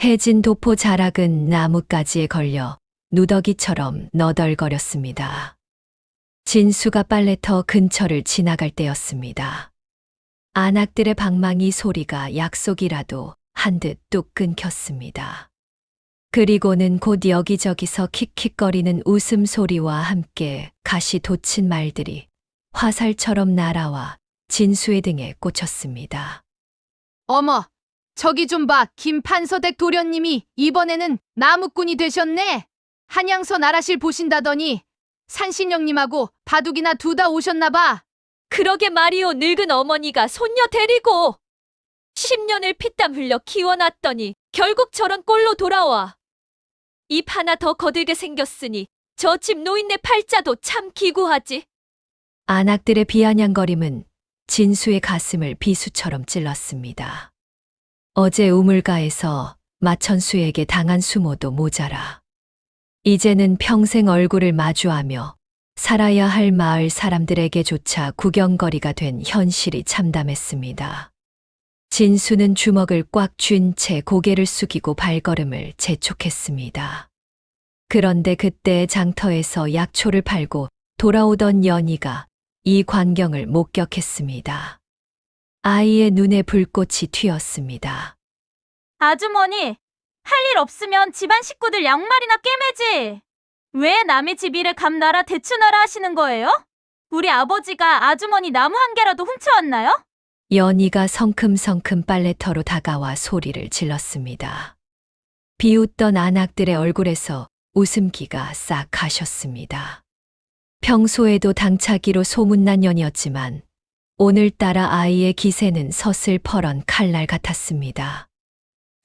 해진 도포 자락은 나뭇가지에 걸려 누더기처럼 너덜거렸습니다. 진수가 빨래터 근처를 지나갈 때였습니다. 안악들의 방망이 소리가 약속이라도 한 듯 뚝 끊겼습니다. 그리고는 곧 여기저기서 킥킥거리는 웃음소리와 함께 가시 돋친 말들이 화살처럼 날아와 진수의 등에 꽂혔습니다. 어머, 저기 좀 봐. 김판서댁 도련님이 이번에는 나무꾼이 되셨네. 한양서 나라실 보신다더니 산신령님하고 바둑이나 두다 오셨나 봐. 그러게 말이오. 늙은 어머니가 손녀 데리고 10년을 피땀 흘려 키워놨더니 결국 저런 꼴로 돌아와. 입 하나 더 거들게 생겼으니 저 집 노인네 팔자도 참 기구하지. 안악들의 비아냥거림은 진수의 가슴을 비수처럼 찔렀습니다. 어제 우물가에서 마천수에게 당한 수모도 모자라. 이제는 평생 얼굴을 마주하며 살아야 할 마을 사람들에게조차 구경거리가 된 현실이 참담했습니다. 진수는 주먹을 꽉 쥔 채 고개를 숙이고 발걸음을 재촉했습니다. 그런데 그때 장터에서 약초를 팔고 돌아오던 연희가 이 광경을 목격했습니다. 아이의 눈에 불꽃이 튀었습니다. 아주머니, 할 일 없으면 집안 식구들 양말이나 꿰매지. 왜 남의 집 일을 감나라 대추나라 하시는 거예요? 우리 아버지가 아주머니 나무 한 개라도 훔쳐왔나요? 연희가 성큼성큼 빨래터로 다가와 소리를 질렀습니다. 비웃던 아낙들의 얼굴에서 웃음기가 싹 가셨습니다. 평소에도 당차기로 소문난 년이었지만 오늘따라 아이의 기세는 서슬퍼런 칼날 같았습니다.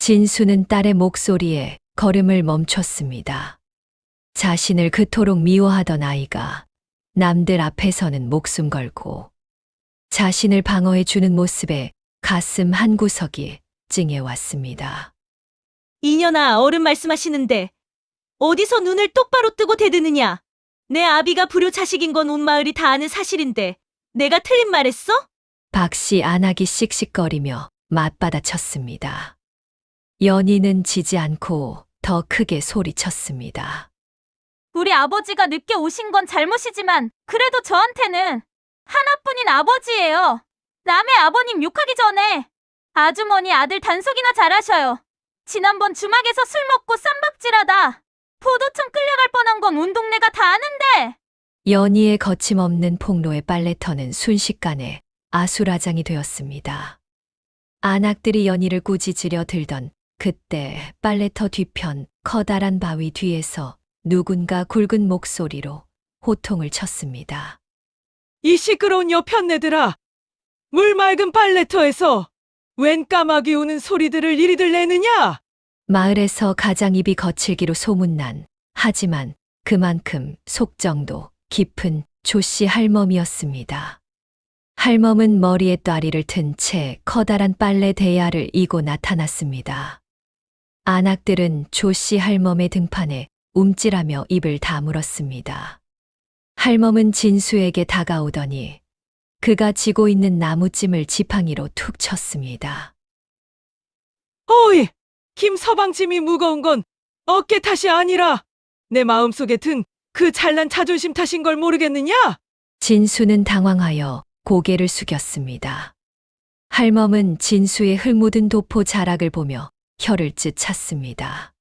진수는 딸의 목소리에 걸음을 멈췄습니다. 자신을 그토록 미워하던 아이가 남들 앞에서는 목숨 걸고 자신을 방어해 주는 모습에 가슴 한구석이 찡해왔습니다. 이년아, 어른 말씀하시는데 어디서 눈을 똑바로 뜨고 대드느냐? 내 아비가 불효 자식인 건 온 마을이 다 아는 사실인데 내가 틀린 말했어? 박씨 안악이 씩씩거리며 맞받아쳤습니다. 연희는 지지 않고 더 크게 소리쳤습니다. 우리 아버지가 늦게 오신 건 잘못이지만 그래도 저한테는 하나뿐인 아버지예요. 남의 아버님 욕하기 전에 아주머니 아들 단속이나 잘하셔요. 지난번 주막에서 술 먹고 쌈박질하다 포도청 끌려갈 뻔한 건 온 동네가 다 아는데. 연희의 거침없는 폭로의 빨래터는 순식간에 아수라장이 되었습니다. 안악들이 연희를 꾸짖으려 들던 그때 빨래터 뒤편 커다란 바위 뒤에서 누군가 굵은 목소리로 호통을 쳤습니다. 이 시끄러운 여편네들아! 물 맑은 빨래터에서 웬 까마귀 우는 소리들을 이리들 내느냐? 마을에서 가장 입이 거칠기로 소문난 하지만 그만큼 속정도 깊은 조씨 할멈이었습니다. 할멈은 머리에 따리를 튼 채 커다란 빨래 대야를 이고 나타났습니다. 안악들은 조씨 할멈의 등판에 움찔하며 입을 다물었습니다. 할멈은 진수에게 다가오더니 그가 쥐고 있는 나무찜을 지팡이로 툭 쳤습니다. 어이! 김서방짐이 무거운 건 어깨 탓이 아니라 내 마음속에 든 그 잘난 자존심 탓인 걸 모르겠느냐? 진수는 당황하여 고개를 숙였습니다. 할멈은 진수의 흙 묻은 도포 자락을 보며 혀를 찢 찼습니다.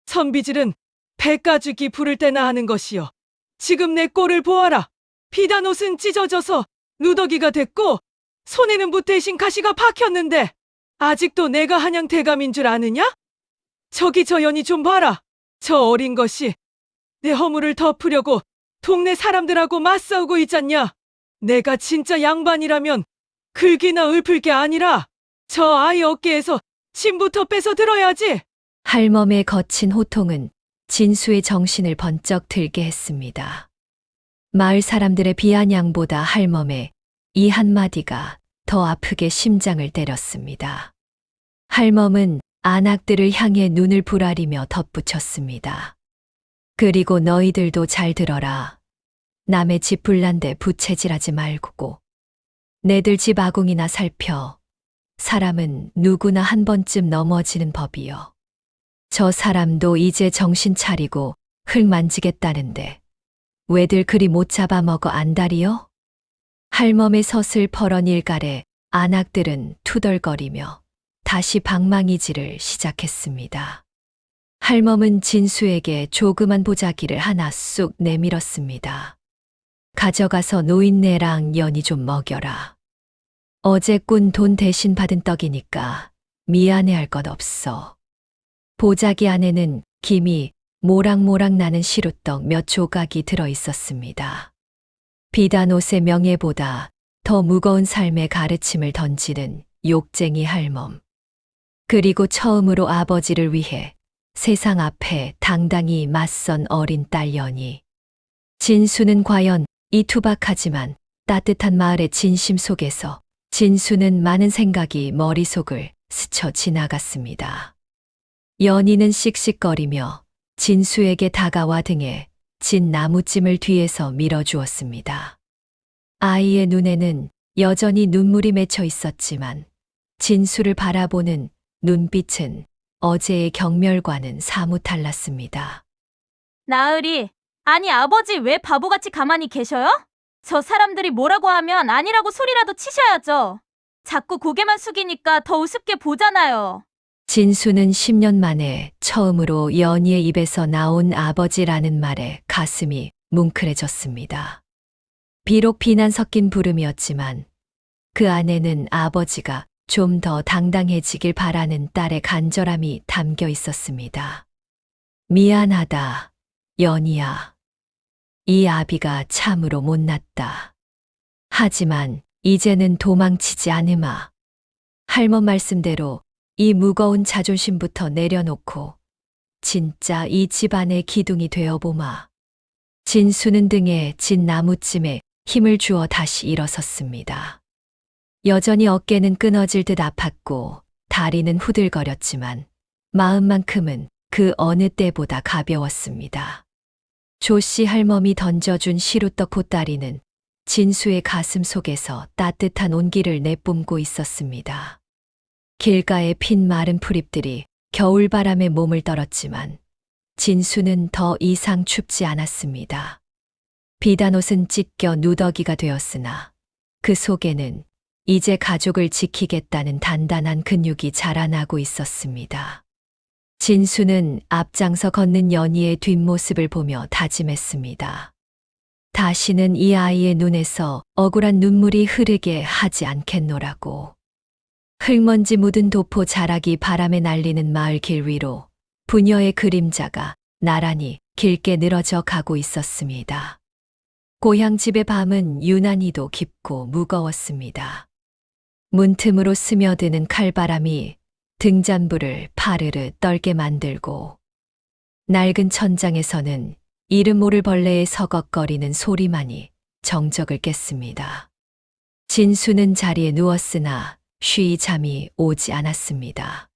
선비질은 배까죽이 부를 때나 하는 것이여. 지금 내 꼴을 보아라. 비단 옷은 찢어져서 누더기가 됐고 손에는 붓 대신 가시가 박혔는데 아직도 내가 한양 대감인 줄 아느냐? 저기 저 연이 좀 봐라. 저 어린 것이 내 허물을 덮으려고 동네 사람들하고 맞싸우고 있잖냐. 내가 진짜 양반이라면 긁기나 읊을 게 아니라 저 아이 어깨에서 침부터 빼서 들어야지. 할멈의 거친 호통은 진수의 정신을 번쩍 들게 했습니다. 마을 사람들의 비아냥보다 할멈의 이 한마디가 더 아프게 심장을 때렸습니다. 할멈은 안악들을 향해 눈을 부라리며 덧붙였습니다. 그리고 너희들도 잘 들어라. 남의 집 불난데 부채질하지 말고 내들 집 아궁이나 살펴. 사람은 누구나 한 번쯤 넘어지는 법이요. 저 사람도 이제 정신 차리고 흙 만지겠다는데 왜들 그리 못 잡아먹어 안달이요? 할멈의 서슬퍼런 일갈에 안악들은 투덜거리며 다시 방망이질을 시작했습니다. 할멈은 진수에게 조그만 보자기를 하나 쑥 내밀었습니다. 가져가서 노인네랑 연희 좀 먹여라. 어제 꾼 돈 대신 받은 떡이니까 미안해할 것 없어. 보자기 안에는 김이 모락모락 나는 시루떡 몇 조각이 들어 있었습니다. 비단 옷의 명예보다 더 무거운 삶의 가르침을 던지는 욕쟁이 할멈. 그리고 처음으로 아버지를 위해 세상 앞에 당당히 맞선 어린 딸 연희. 진수는 과연 이 투박하지만 따뜻한 마을의 진심 속에서 진수는 많은 생각이 머릿속을 스쳐 지나갔습니다. 연희는 씩씩거리며 진수에게 다가와 등에 진 나무찜을 뒤에서 밀어주었습니다. 아이의 눈에는 여전히 눈물이 맺혀 있었지만 진수를 바라보는 눈빛은 어제의 경멸과는 사뭇 달랐습니다. 나으리, 아니 아버지 왜 바보같이 가만히 계셔요? 저 사람들이 뭐라고 하면 아니라고 소리라도 치셔야죠. 자꾸 고개만 숙이니까 더 우습게 보잖아요. 진수는 10년 만에 처음으로 연희의 입에서 나온 아버지라는 말에 가슴이 뭉클해졌습니다. 비록 비난 섞인 부름이었지만 그 안에는 아버지가 좀 더 당당해지길 바라는 딸의 간절함이 담겨 있었습니다. 미안하다, 연희야. 이 아비가 참으로 못났다. 하지만 이제는 도망치지 않으마. 할멈 말씀대로 이 무거운 자존심부터 내려놓고 진짜 이 집안의 기둥이 되어보마. 진수는 등에 진 나무찜에 힘을 주어 다시 일어섰습니다. 여전히 어깨는 끊어질 듯 아팠고 다리는 후들거렸지만 마음만큼은 그 어느 때보다 가벼웠습니다. 조씨 할멈이 던져준 시루떡 보따리는 진수의 가슴 속에서 따뜻한 온기를 내뿜고 있었습니다. 길가의 핀 마른 풀잎들이 겨울바람에 몸을 떨었지만 진수는 더 이상 춥지 않았습니다. 비단옷은 찢겨 누더기가 되었으나 그 속에는 이제 가족을 지키겠다는 단단한 근육이 자라나고 있었습니다. 진수는 앞장서 걷는 연희의 뒷모습을 보며 다짐했습니다. 다시는 이 아이의 눈에서 억울한 눈물이 흐르게 하지 않겠노라고. 흙먼지 묻은 도포 자락이 바람에 날리는 마을 길 위로 부녀의 그림자가 나란히 길게 늘어져 가고 있었습니다. 고향집의 밤은 유난히도 깊고 무거웠습니다. 문틈으로 스며드는 칼바람이 등잔불을 파르르 떨게 만들고 낡은 천장에서는 이름 모를 벌레의 서걱거리는 소리만이 정적을 깼습니다. 진수는 자리에 누웠으나 쉬이 잠이 오지 않았습니다.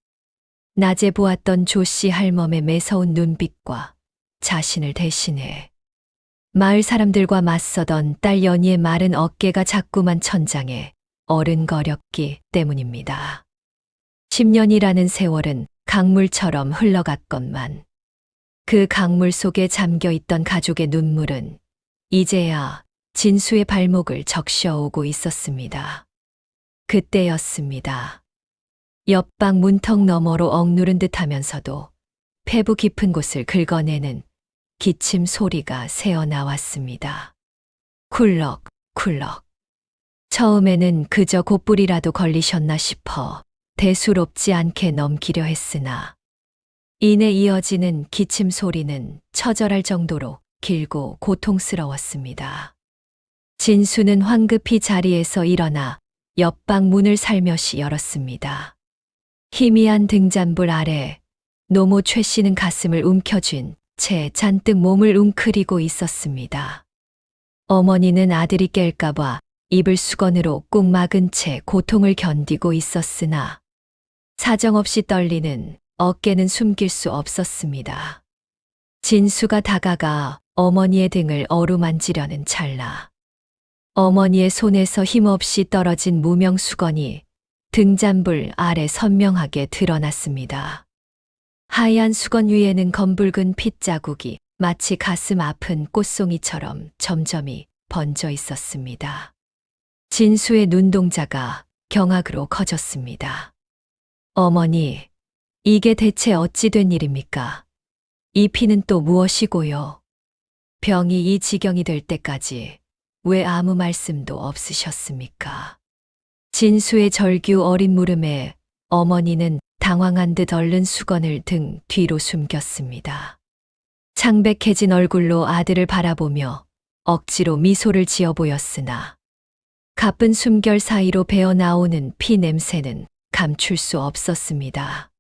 낮에 보았던 조씨 할멈의 매서운 눈빛과 자신을 대신해 마을 사람들과 맞서던 딸 연희의 마른 어깨가 자꾸만 천장에 어른거렸기 때문입니다. 10년이라는 세월은 강물처럼 흘러갔건만 그 강물 속에 잠겨있던 가족의 눈물은 이제야 진수의 발목을 적셔오고 있었습니다. 그때였습니다. 옆방 문턱 너머로 억누른 듯 하면서도 폐부 깊은 곳을 긁어내는 기침 소리가 새어나왔습니다. 쿨럭쿨럭. 처음에는 그저 곧불이라도 걸리셨나 싶어 대수롭지 않게 넘기려 했으나 이내 이어지는 기침 소리는 처절할 정도로 길고 고통스러웠습니다. 진수는 황급히 자리에서 일어나 옆방 문을 살며시 열었습니다. 희미한 등잔불 아래 노모 최 씨는 가슴을 움켜쥔 채 잔뜩 몸을 웅크리고 있었습니다. 어머니는 아들이 깰까봐 입을 수건으로 꾹 막은 채 고통을 견디고 있었으나 사정없이 떨리는 어깨는 숨길 수 없었습니다. 진수가 다가가 어머니의 등을 어루만지려는 찰나 어머니의 손에서 힘없이 떨어진 무명 수건이 등잔불 아래 선명하게 드러났습니다. 하얀 수건 위에는 검붉은 핏자국이 마치 가슴 아픈 꽃송이처럼 점점이 번져 있었습니다. 진수의 눈동자가 경악으로 커졌습니다. 어머니, 이게 대체 어찌 된 일입니까? 이 피는 또 무엇이고요? 병이 이 지경이 될 때까지 왜 아무 말씀도 없으셨습니까? 진수의 절규 어린 물음에 어머니는 당황한 듯 얼른 수건을 등 뒤로 숨겼습니다. 창백해진 얼굴로 아들을 바라보며 억지로 미소를 지어 보였으나 가쁜 숨결 사이로 배어나오는 피 냄새는 감출 수 없었습니다.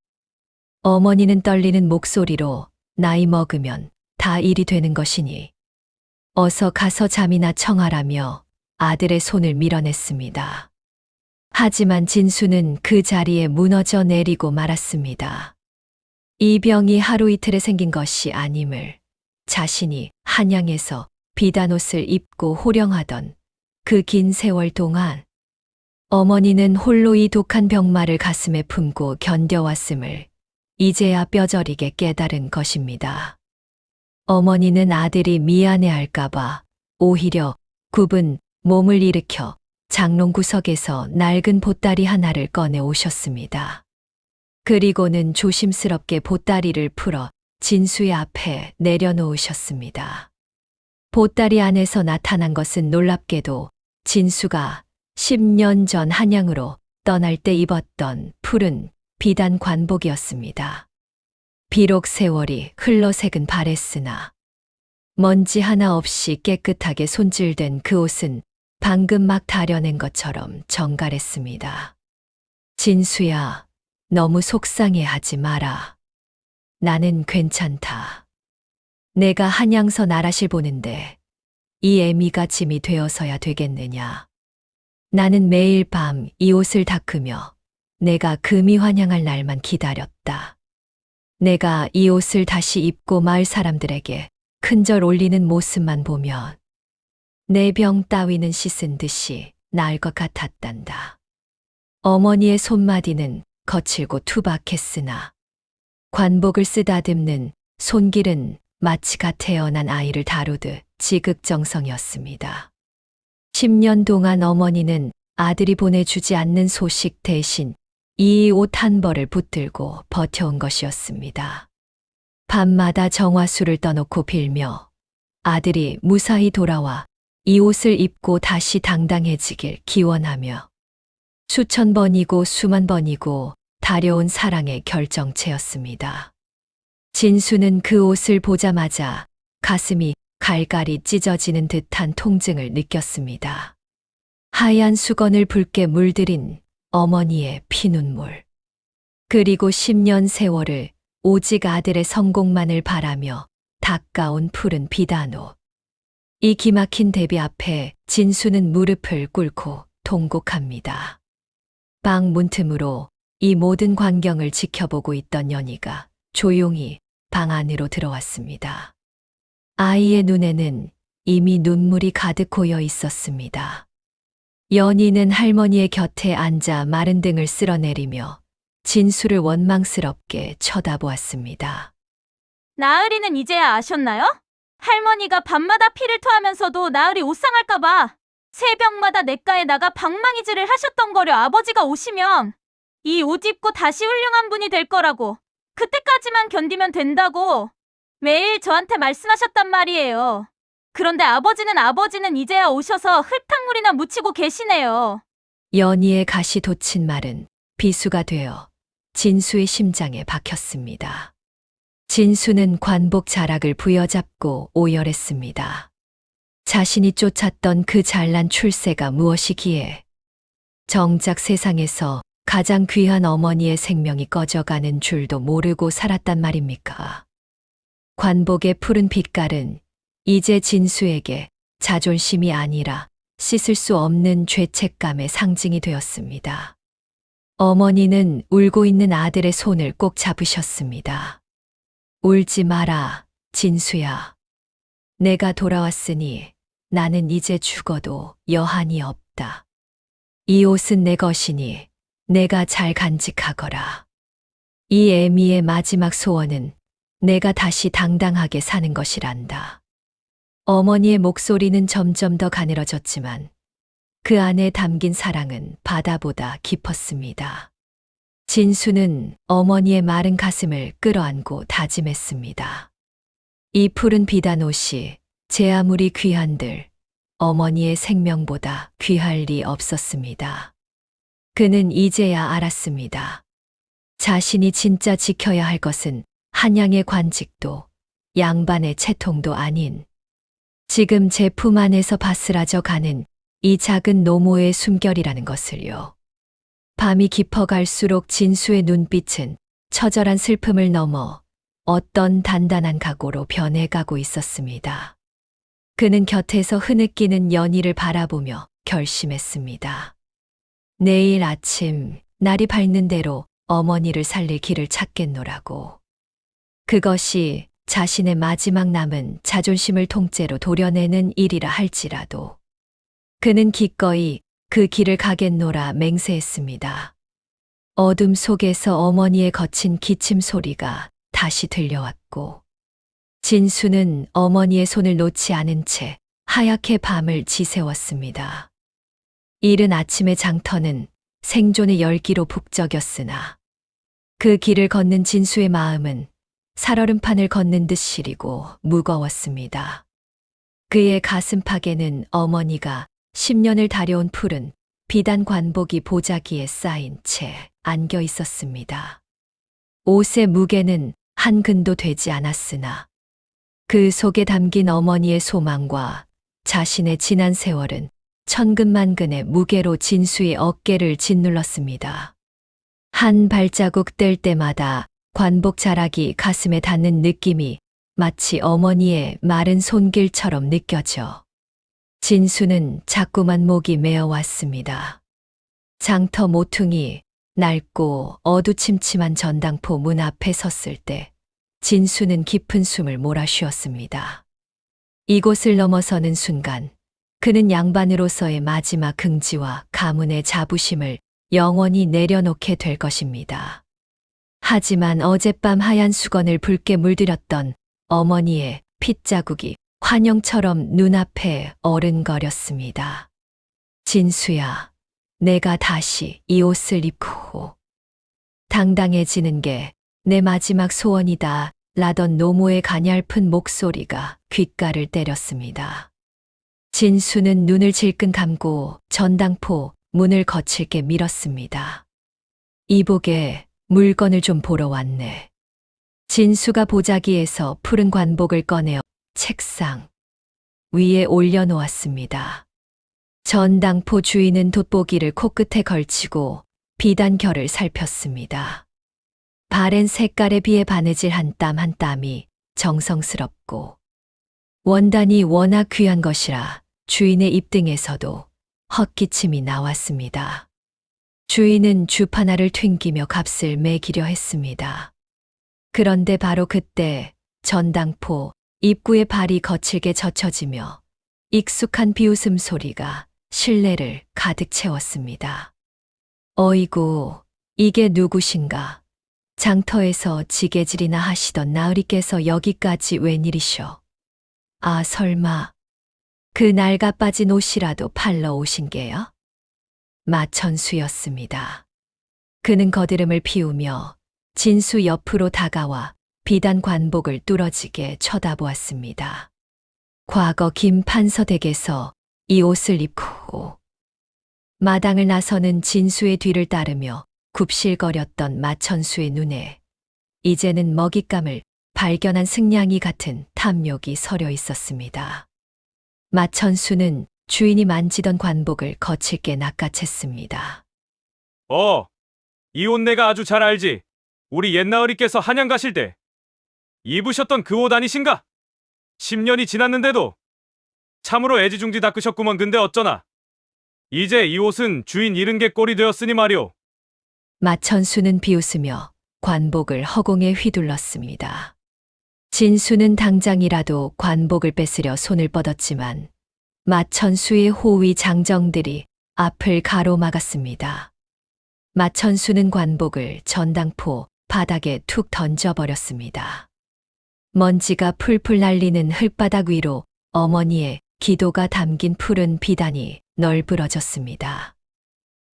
어머니는 떨리는 목소리로 나이 먹으면 다 일이 되는 것이니 어서 가서 잠이나 청하라며 아들의 손을 밀어냈습니다. 하지만 진수는 그 자리에 무너져 내리고 말았습니다. 이 병이 하루 이틀에 생긴 것이 아님을 자신이 한양에서 비단 옷을 입고 호령하던 그 긴 세월 동안 어머니는 홀로 이 독한 병마를 가슴에 품고 견뎌왔음을 이제야 뼈저리게 깨달은 것입니다. 어머니는 아들이 미안해할까봐 오히려 굽은 몸을 일으켜 장롱구석에서 낡은 보따리 하나를 꺼내 오셨습니다. 그리고는 조심스럽게 보따리를 풀어 진수의 앞에 내려놓으셨습니다. 보따리 안에서 나타난 것은 놀랍게도 진수가 10년 전 한양으로 떠날 때 입었던 푸른 비단 관복이었습니다. 비록 세월이 흘러색은 바랬으나 먼지 하나 없이 깨끗하게 손질된 그 옷은 방금 막 다려낸 것처럼 정갈했습니다. 진수야, 너무 속상해하지 마라. 나는 괜찮다. 내가 한양서 나라실 보는데 이 애미가 짐이 되어서야 되겠느냐. 나는 매일 밤 이 옷을 닦으며 내가 금이 환양할 날만 기다렸다. 내가 이 옷을 다시 입고 마을 사람들에게 큰절 올리는 모습만 보면 내 병 따위는 씻은 듯이 나을 것 같았단다. 어머니의 손마디는 거칠고 투박했으나 관복을 쓰다듬는 손길은 마치 갓 태어난 아이를 다루듯 지극정성이었습니다. 10년 동안 어머니는 아들이 보내주지 않는 소식 대신 이 옷 한 벌을 붙들고 버텨온 것이었습니다. 밤마다 정화수를 떠놓고 빌며 아들이 무사히 돌아와 이 옷을 입고 다시 당당해지길 기원하며 수천 번이고 수만 번이고 다려온 사랑의 결정체였습니다. 진수는 그 옷을 보자마자 가슴이 갈갈이 찢어지는 듯한 통증을 느꼈습니다. 하얀 수건을 붉게 물들인 어머니의 피눈물. 그리고 10년 세월을 오직 아들의 성공만을 바라며 닦아온 푸른 비단옷. 이 기막힌 대비 앞에 진수는 무릎을 꿇고 통곡합니다. 방 문틈으로 이 모든 광경을 지켜보고 있던 연희가 조용히 방 안으로 들어왔습니다. 아이의 눈에는 이미 눈물이 가득 고여 있었습니다. 연희는 할머니의 곁에 앉아 마른 등을 쓸어내리며 진수를 원망스럽게 쳐다보았습니다. 나으리는 이제야 아셨나요? 할머니가 밤마다 피를 토하면서도 나으리 옷 상할까봐 새벽마다 냇가에 나가 방망이질을 하셨던 거려. 아버지가 오시면 이 옷 입고 다시 훌륭한 분이 될 거라고, 그때까지만 견디면 된다고 매일 저한테 말씀하셨단 말이에요. 그런데 아버지는 이제야 오셔서 흙탕물이나 묻히고 계시네요. 연희의 가시 돋친 말은 비수가 되어 진수의 심장에 박혔습니다. 진수는 관복 자락을 부여잡고 오열했습니다. 자신이 쫓았던 그 잘난 출세가 무엇이기에 정작 세상에서 가장 귀한 어머니의 생명이 꺼져가는 줄도 모르고 살았단 말입니까? 관복의 푸른 빛깔은 이제 진수에게 자존심이 아니라 씻을 수 없는 죄책감의 상징이 되었습니다. 어머니는 울고 있는 아들의 손을 꼭 잡으셨습니다. 울지 마라, 진수야. 내가 돌아왔으니 나는 이제 죽어도 여한이 없다. 이 옷은 내 것이니 내가 잘 간직하거라. 이 애미의 마지막 소원은 내가 다시 당당하게 사는 것이란다. 어머니의 목소리는 점점 더 가늘어졌지만 그 안에 담긴 사랑은 바다보다 깊었습니다. 진수는 어머니의 마른 가슴을 끌어안고 다짐했습니다. 이 푸른 비단 옷이 제 아무리 귀한들 어머니의 생명보다 귀할 리 없었습니다. 그는 이제야 알았습니다. 자신이 진짜 지켜야 할 것은 한양의 관직도 양반의 채통도 아닌 지금 제 품 안에서 바스라져 가는 이 작은 노모의 숨결이라는 것을요. 밤이 깊어갈수록 진수의 눈빛은 처절한 슬픔을 넘어 어떤 단단한 각오로 변해가고 있었습니다. 그는 곁에서 흐느끼는 연희를 바라보며 결심했습니다. 내일 아침 날이 밝는 대로 어머니를 살릴 길을 찾겠노라고. 그것이 자신의 마지막 남은 자존심을 통째로 도려내는 일이라 할지라도 그는 기꺼이 그 길을 가겠노라 맹세했습니다. 어둠 속에서 어머니의 거친 기침 소리가 다시 들려왔고 진수는 어머니의 손을 놓지 않은 채 하얗게 밤을 지새웠습니다. 이른 아침의 장터는 생존의 열기로 북적였으나 그 길을 걷는 진수의 마음은 살얼음판을 걷는 듯 시리고 무거웠습니다. 그의 가슴팍에는 어머니가 10년을 다려온 푸른 비단 관복이 보자기에 쌓인 채 안겨 있었습니다. 옷의 무게는 한 근도 되지 않았으나 그 속에 담긴 어머니의 소망과 자신의 지난 세월은 천근만근의 무게로 진수의 어깨를 짓눌렀습니다. 한 발자국 뗄 때마다 관복 자락이 가슴에 닿는 느낌이 마치 어머니의 마른 손길처럼 느껴져 진수는 자꾸만 목이 메어왔습니다. 장터 모퉁이 낡고 어두침침한 전당포 문 앞에 섰을 때 진수는 깊은 숨을 몰아쉬었습니다. 이곳을 넘어서는 순간 그는 양반으로서의 마지막 긍지와 가문의 자부심을 영원히 내려놓게 될 것입니다. 하지만 어젯밤 하얀 수건을 붉게 물들였던 어머니의 핏자국이 환영처럼 눈앞에 어른거렸습니다. 진수야, 내가 다시 이 옷을 입고 당당해지는 게 내 마지막 소원이다 라던 노모의 가냘픈 목소리가 귓가를 때렸습니다. 진수는 눈을 질끈 감고 전당포 문을 거칠게 밀었습니다. 이복에 물건을 좀 보러 왔네. 진수가 보자기에서 푸른 관복을 꺼내어 책상 위에 올려놓았습니다. 전당포 주인은 돋보기를 코끝에 걸치고 비단결을 살폈습니다. 바랜 색깔에 비해 바느질 한 땀 한 땀이 정성스럽고 원단이 워낙 귀한 것이라 주인의 입등에서도 헛기침이 나왔습니다. 주인은 주파나를 튕기며 값을 매기려 했습니다. 그런데 바로 그때 전당포 입구의 발이 거칠게 젖혀지며 익숙한 비웃음 소리가 실내를 가득 채웠습니다. 어이구, 이게 누구신가? 장터에서 지게질이나 하시던 나으리께서 여기까지 웬일이셔? 아, 설마 그 낡아 빠진 옷이라도 팔러 오신 게요? 마천수였습니다. 그는 거드름을 피우며 진수 옆으로 다가와 비단 관복을 뚫어지게 쳐다보았습니다. 과거 김 판서댁에서 이 옷을 입고 마당을 나서는 진수의 뒤를 따르며 굽실거렸던 마천수의 눈에 이제는 먹잇감을 발견한 승냥이 같은 탐욕이 서려 있었습니다. 마천수는 주인이 만지던 관복을 거칠게 낚아챘습니다. 이 옷 내가 아주 잘 알지. 우리 옛나으리께서 한양 가실 때 입으셨던 그 옷 아니신가? 10년이 지났는데도 참으로 애지중지 닦으셨구먼. 근데 어쩌나 이제 이 옷은 주인 잃은 게 꼴이 되었으니 말이오. 마천수는 비웃으며 관복을 허공에 휘둘렀습니다. 진수는 당장이라도 관복을 뺏으려 손을 뻗었지만 마천수의 호위 장정들이 앞을 가로막았습니다. 마천수는 관복을 전당포 바닥에 툭 던져버렸습니다. 먼지가 풀풀 날리는 흙바닥 위로 어머니의 기도가 담긴 푸른 비단이 널브러졌습니다.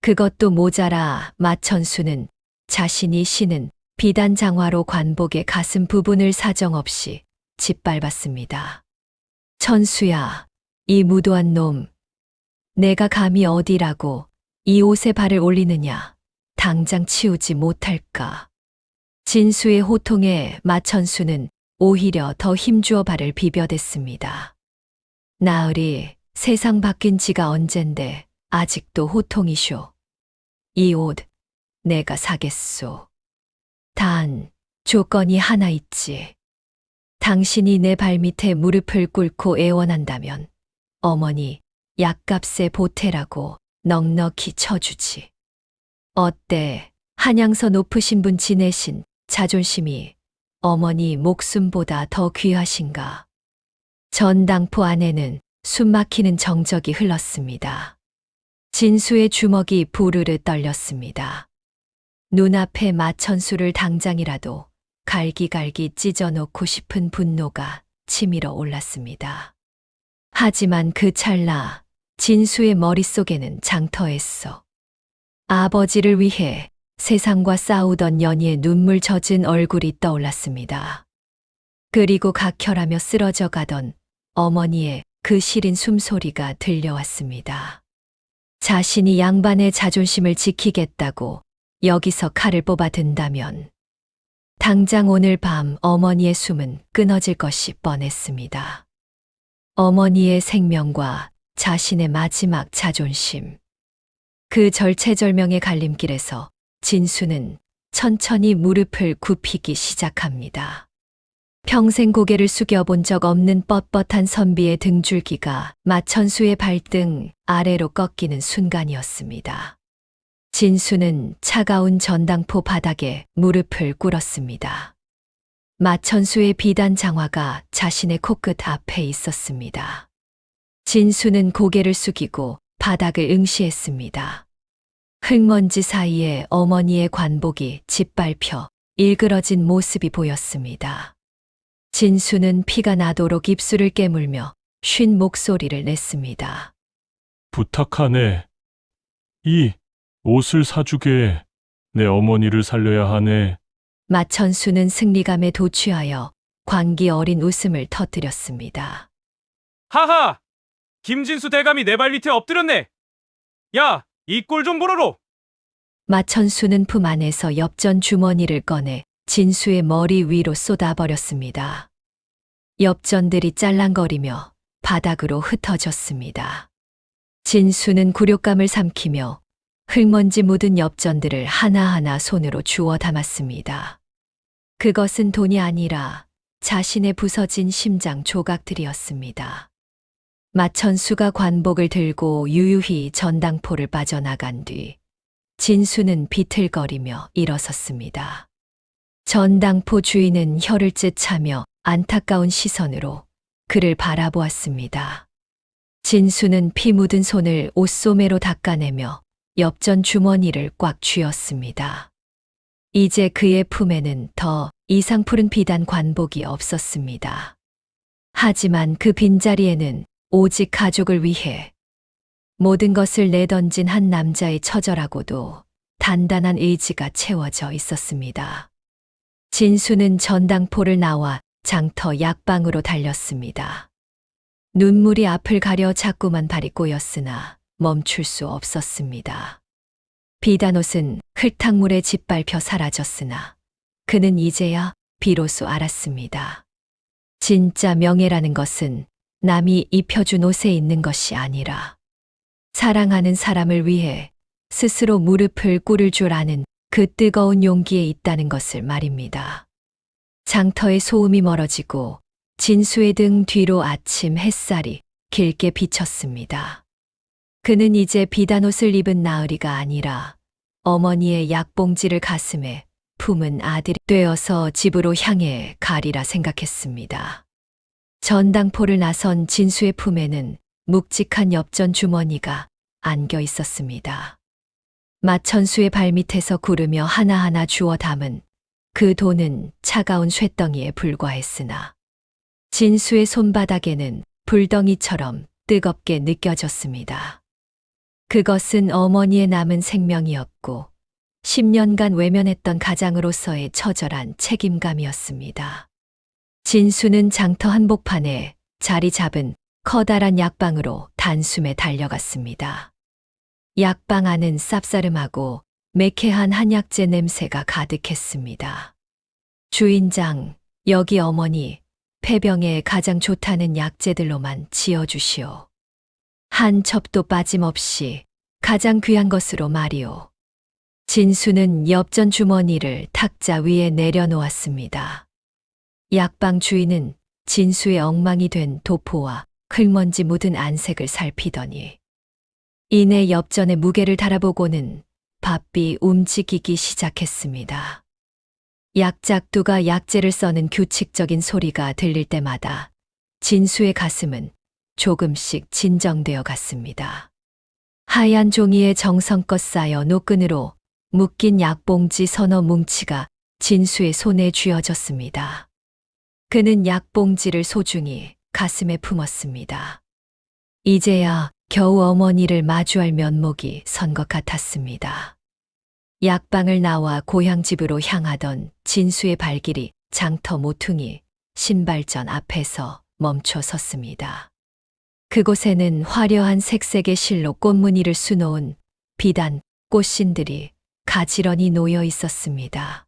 그것도 모자라 마천수는 자신이 신은 비단 장화로 관복의 가슴 부분을 사정없이 짓밟았습니다. 천수야, 이 무도한 놈, 내가 감히 어디라고 이 옷에 발을 올리느냐, 당장 치우지 못할까. 진수의 호통에 마천수는 오히려 더 힘주어 발을 비벼댔습니다. 나으리, 세상 바뀐 지가 언젠데 아직도 호통이쇼. 이 옷 내가 사겠소. 단 조건이 하나 있지. 당신이 내 발밑에 무릎을 꿇고 애원한다면 어머니 약값에 보태라고 넉넉히 쳐주지. 어때? 한양서 높으신 분 지내신 자존심이 어머니 목숨보다 더 귀하신가? 전당포 안에는 숨막히는 정적이 흘렀습니다. 진수의 주먹이 부르르 떨렸습니다. 눈앞에 마천수를 당장이라도 갈기갈기 찢어놓고 싶은 분노가 치밀어 올랐습니다. 하지만 그 찰나 진수의 머릿속에는 장터했어. 아버지를 위해 세상과 싸우던 연희의 눈물 젖은 얼굴이 떠올랐습니다. 그리고 각혈하며 쓰러져 가던 어머니의 그 시린 숨소리가 들려왔습니다. 자신이 양반의 자존심을 지키겠다고 여기서 칼을 뽑아 든다면 당장 오늘 밤 어머니의 숨은 끊어질 것이 뻔했습니다. 어머니의 생명과 자신의 마지막 자존심. 그 절체절명의 갈림길에서 진수는 천천히 무릎을 굽히기 시작합니다. 평생 고개를 숙여본 적 없는 뻣뻣한 선비의 등줄기가 마천수의 발등 아래로 꺾이는 순간이었습니다. 진수는 차가운 전당포 바닥에 무릎을 꿇었습니다. 마천수의 비단 장화가 자신의 코끝 앞에 있었습니다. 진수는 고개를 숙이고 바닥을 응시했습니다. 흙먼지 사이에 어머니의 관복이 짓밟혀 일그러진 모습이 보였습니다. 진수는 피가 나도록 입술을 깨물며 쉰 목소리를 냈습니다. 부탁하네. 이 옷을 사주게. 내 어머니를 살려야 하네. 마천수는 승리감에 도취하여 광기 어린 웃음을 터뜨렸습니다. 하하! 김진수 대감이 내 발 밑에 엎드렸네. 야, 이 꼴 좀 보러로. 마천수는 품 안에서 엽전 주머니를 꺼내 진수의 머리 위로 쏟아버렸습니다. 엽전들이 짤랑거리며 바닥으로 흩어졌습니다. 진수는 굴욕감을 삼키며 흙먼지 묻은 엽전들을 하나하나 손으로 주워 담았습니다. 그것은 돈이 아니라 자신의 부서진 심장 조각들이었습니다. 마천수가 관복을 들고 유유히 전당포를 빠져나간 뒤 진수는 비틀거리며 일어섰습니다. 전당포 주인은 혀를 째차며 안타까운 시선으로 그를 바라보았습니다. 진수는 피 묻은 손을 옷소매로 닦아내며 엽전 주머니를 꽉 쥐었습니다. 이제 그의 품에는 더 이상 푸른 비단 관복이 없었습니다. 하지만 그 빈자리에는 오직 가족을 위해 모든 것을 내던진 한 남자의 처절하고도 단단한 의지가 채워져 있었습니다. 진수는 전당포를 나와 장터 약방으로 달렸습니다. 눈물이 앞을 가려 자꾸만 발이 꼬였으나 멈출 수 없었습니다. 비단옷은 흙탕물에 짓밟혀 사라졌으나 그는 이제야 비로소 알았습니다. 진짜 명예라는 것은 남이 입혀준 옷에 있는 것이 아니라 사랑하는 사람을 위해 스스로 무릎을 꿇을 줄 아는 그 뜨거운 용기에 있다는 것을 말입니다. 장터의 소음이 멀어지고 진수의 등 뒤로 아침 햇살이 길게 비쳤습니다. 그는 이제 비단옷을 입은 나으리가 아니라 어머니의 약봉지를 가슴에 품은 아들이 되어서 집으로 향해 가리라 생각했습니다. 전당포를 나선 진수의 품에는 묵직한 엽전 주머니가 안겨 있었습니다. 마천수의 발밑에서 구르며 하나하나 주워 담은 그 돈은 차가운 쇳덩이에 불과했으나 진수의 손바닥에는 불덩이처럼 뜨겁게 느껴졌습니다. 그것은 어머니의 남은 생명이었고 10년간 외면했던 가장으로서의 처절한 책임감이었습니다. 진수는 장터 한복판에 자리 잡은 커다란 약방으로 단숨에 달려갔습니다. 약방 안은 쌉싸름하고 매캐한 한약재 냄새가 가득했습니다. 주인장, 여기 어머니, 폐병에 가장 좋다는 약재들로만 지어주시오. 한 첩도 빠짐없이 가장 귀한 것으로 말이오. 진수는 엽전 주머니를 탁자 위에 내려놓았습니다. 약방 주인은 진수의 엉망이 된 도포와 흙먼지 묻은 안색을 살피더니 이내 엽전의 무게를 달아보고는 바삐 움직이기 시작했습니다. 약작두가 약재를 써는 규칙적인 소리가 들릴 때마다 진수의 가슴은 조금씩 진정되어 갔습니다. 하얀 종이에 정성껏 쌓여 노끈으로 묶인 약봉지 서너 뭉치가 진수의 손에 쥐어졌습니다. 그는 약봉지를 소중히 가슴에 품었습니다. 이제야 겨우 어머니를 마주할 면목이 선 것 같았습니다. 약방을 나와 고향집으로 향하던 진수의 발길이 장터 모퉁이 신발전 앞에서 멈춰 섰습니다. 그곳에는 화려한 색색의 실로 꽃무늬를 수놓은 비단 꽃신들이 가지런히 놓여 있었습니다.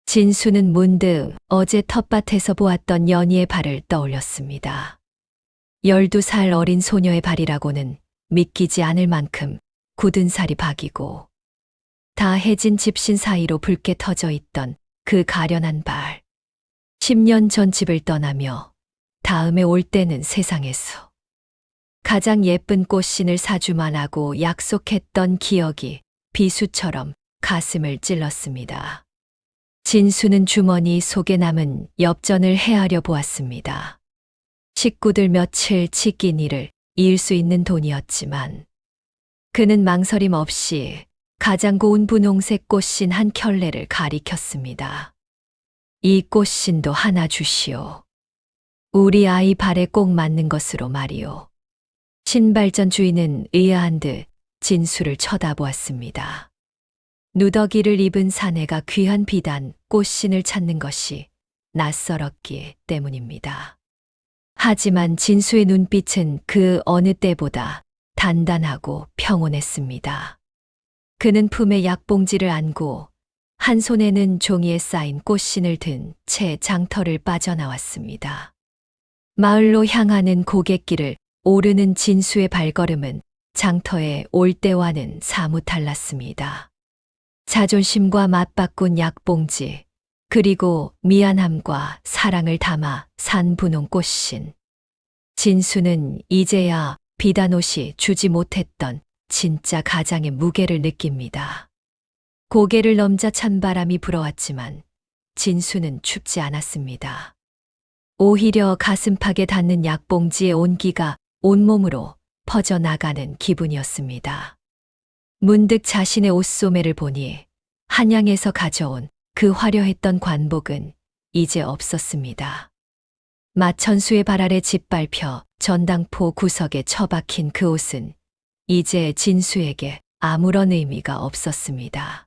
진수는 문득 어제 텃밭에서 보았던 연희의 발을 떠올렸습니다. 12살 어린 소녀의 발이라고는 믿기지 않을 만큼 굳은 살이 박이고 다 해진 집신 사이로 붉게 터져 있던 그 가련한 발. 10년 전 집을 떠나며 다음에 올 때는 세상에서 가장 예쁜 꽃신을 사주만 하고 약속했던 기억이 비수처럼 가슴을 찔렀습니다. 진수는 주머니 속에 남은 엽전을 헤아려 보았습니다. 식구들 며칠 지킨 일을 이을 수 있는 돈이었지만 그는 망설임 없이 가장 고운 분홍색 꽃신 한 켤레를 가리켰습니다. 이 꽃신도 하나 주시오. 우리 아이 발에 꼭 맞는 것으로 말이오. 신발전 주인은 의아한 듯 진수를 쳐다보았습니다. 누더기를 입은 사내가 귀한 비단 꽃신을 찾는 것이 낯설었기 때문입니다. 하지만 진수의 눈빛은 그 어느 때보다 단단하고 평온했습니다. 그는 품에 약봉지를 안고 한 손에는 종이에 쌓인 꽃신을 든 채 장터를 빠져나왔습니다. 마을로 향하는 고갯길을 오르는 진수의 발걸음은 장터에 올 때와는 사뭇 달랐습니다. 자존심과 맞바꾼 약봉지, 그리고 미안함과 사랑을 담아 산 분홍 꽃신. 진수는 이제야 비단옷이 주지 못했던 진짜 가장의 무게를 느낍니다. 고개를 넘자 찬바람이 불어왔지만 진수는 춥지 않았습니다. 오히려 가슴팍에 닿는 약봉지의 온기가 온몸으로 퍼져나가는 기분이었습니다. 문득 자신의 옷소매를 보니 한양에서 가져온 그 화려했던 관복은 이제 없었습니다. 마천수의 발 아래 짓밟혀 전당포 구석에 처박힌 그 옷은 이제 진수에게 아무런 의미가 없었습니다.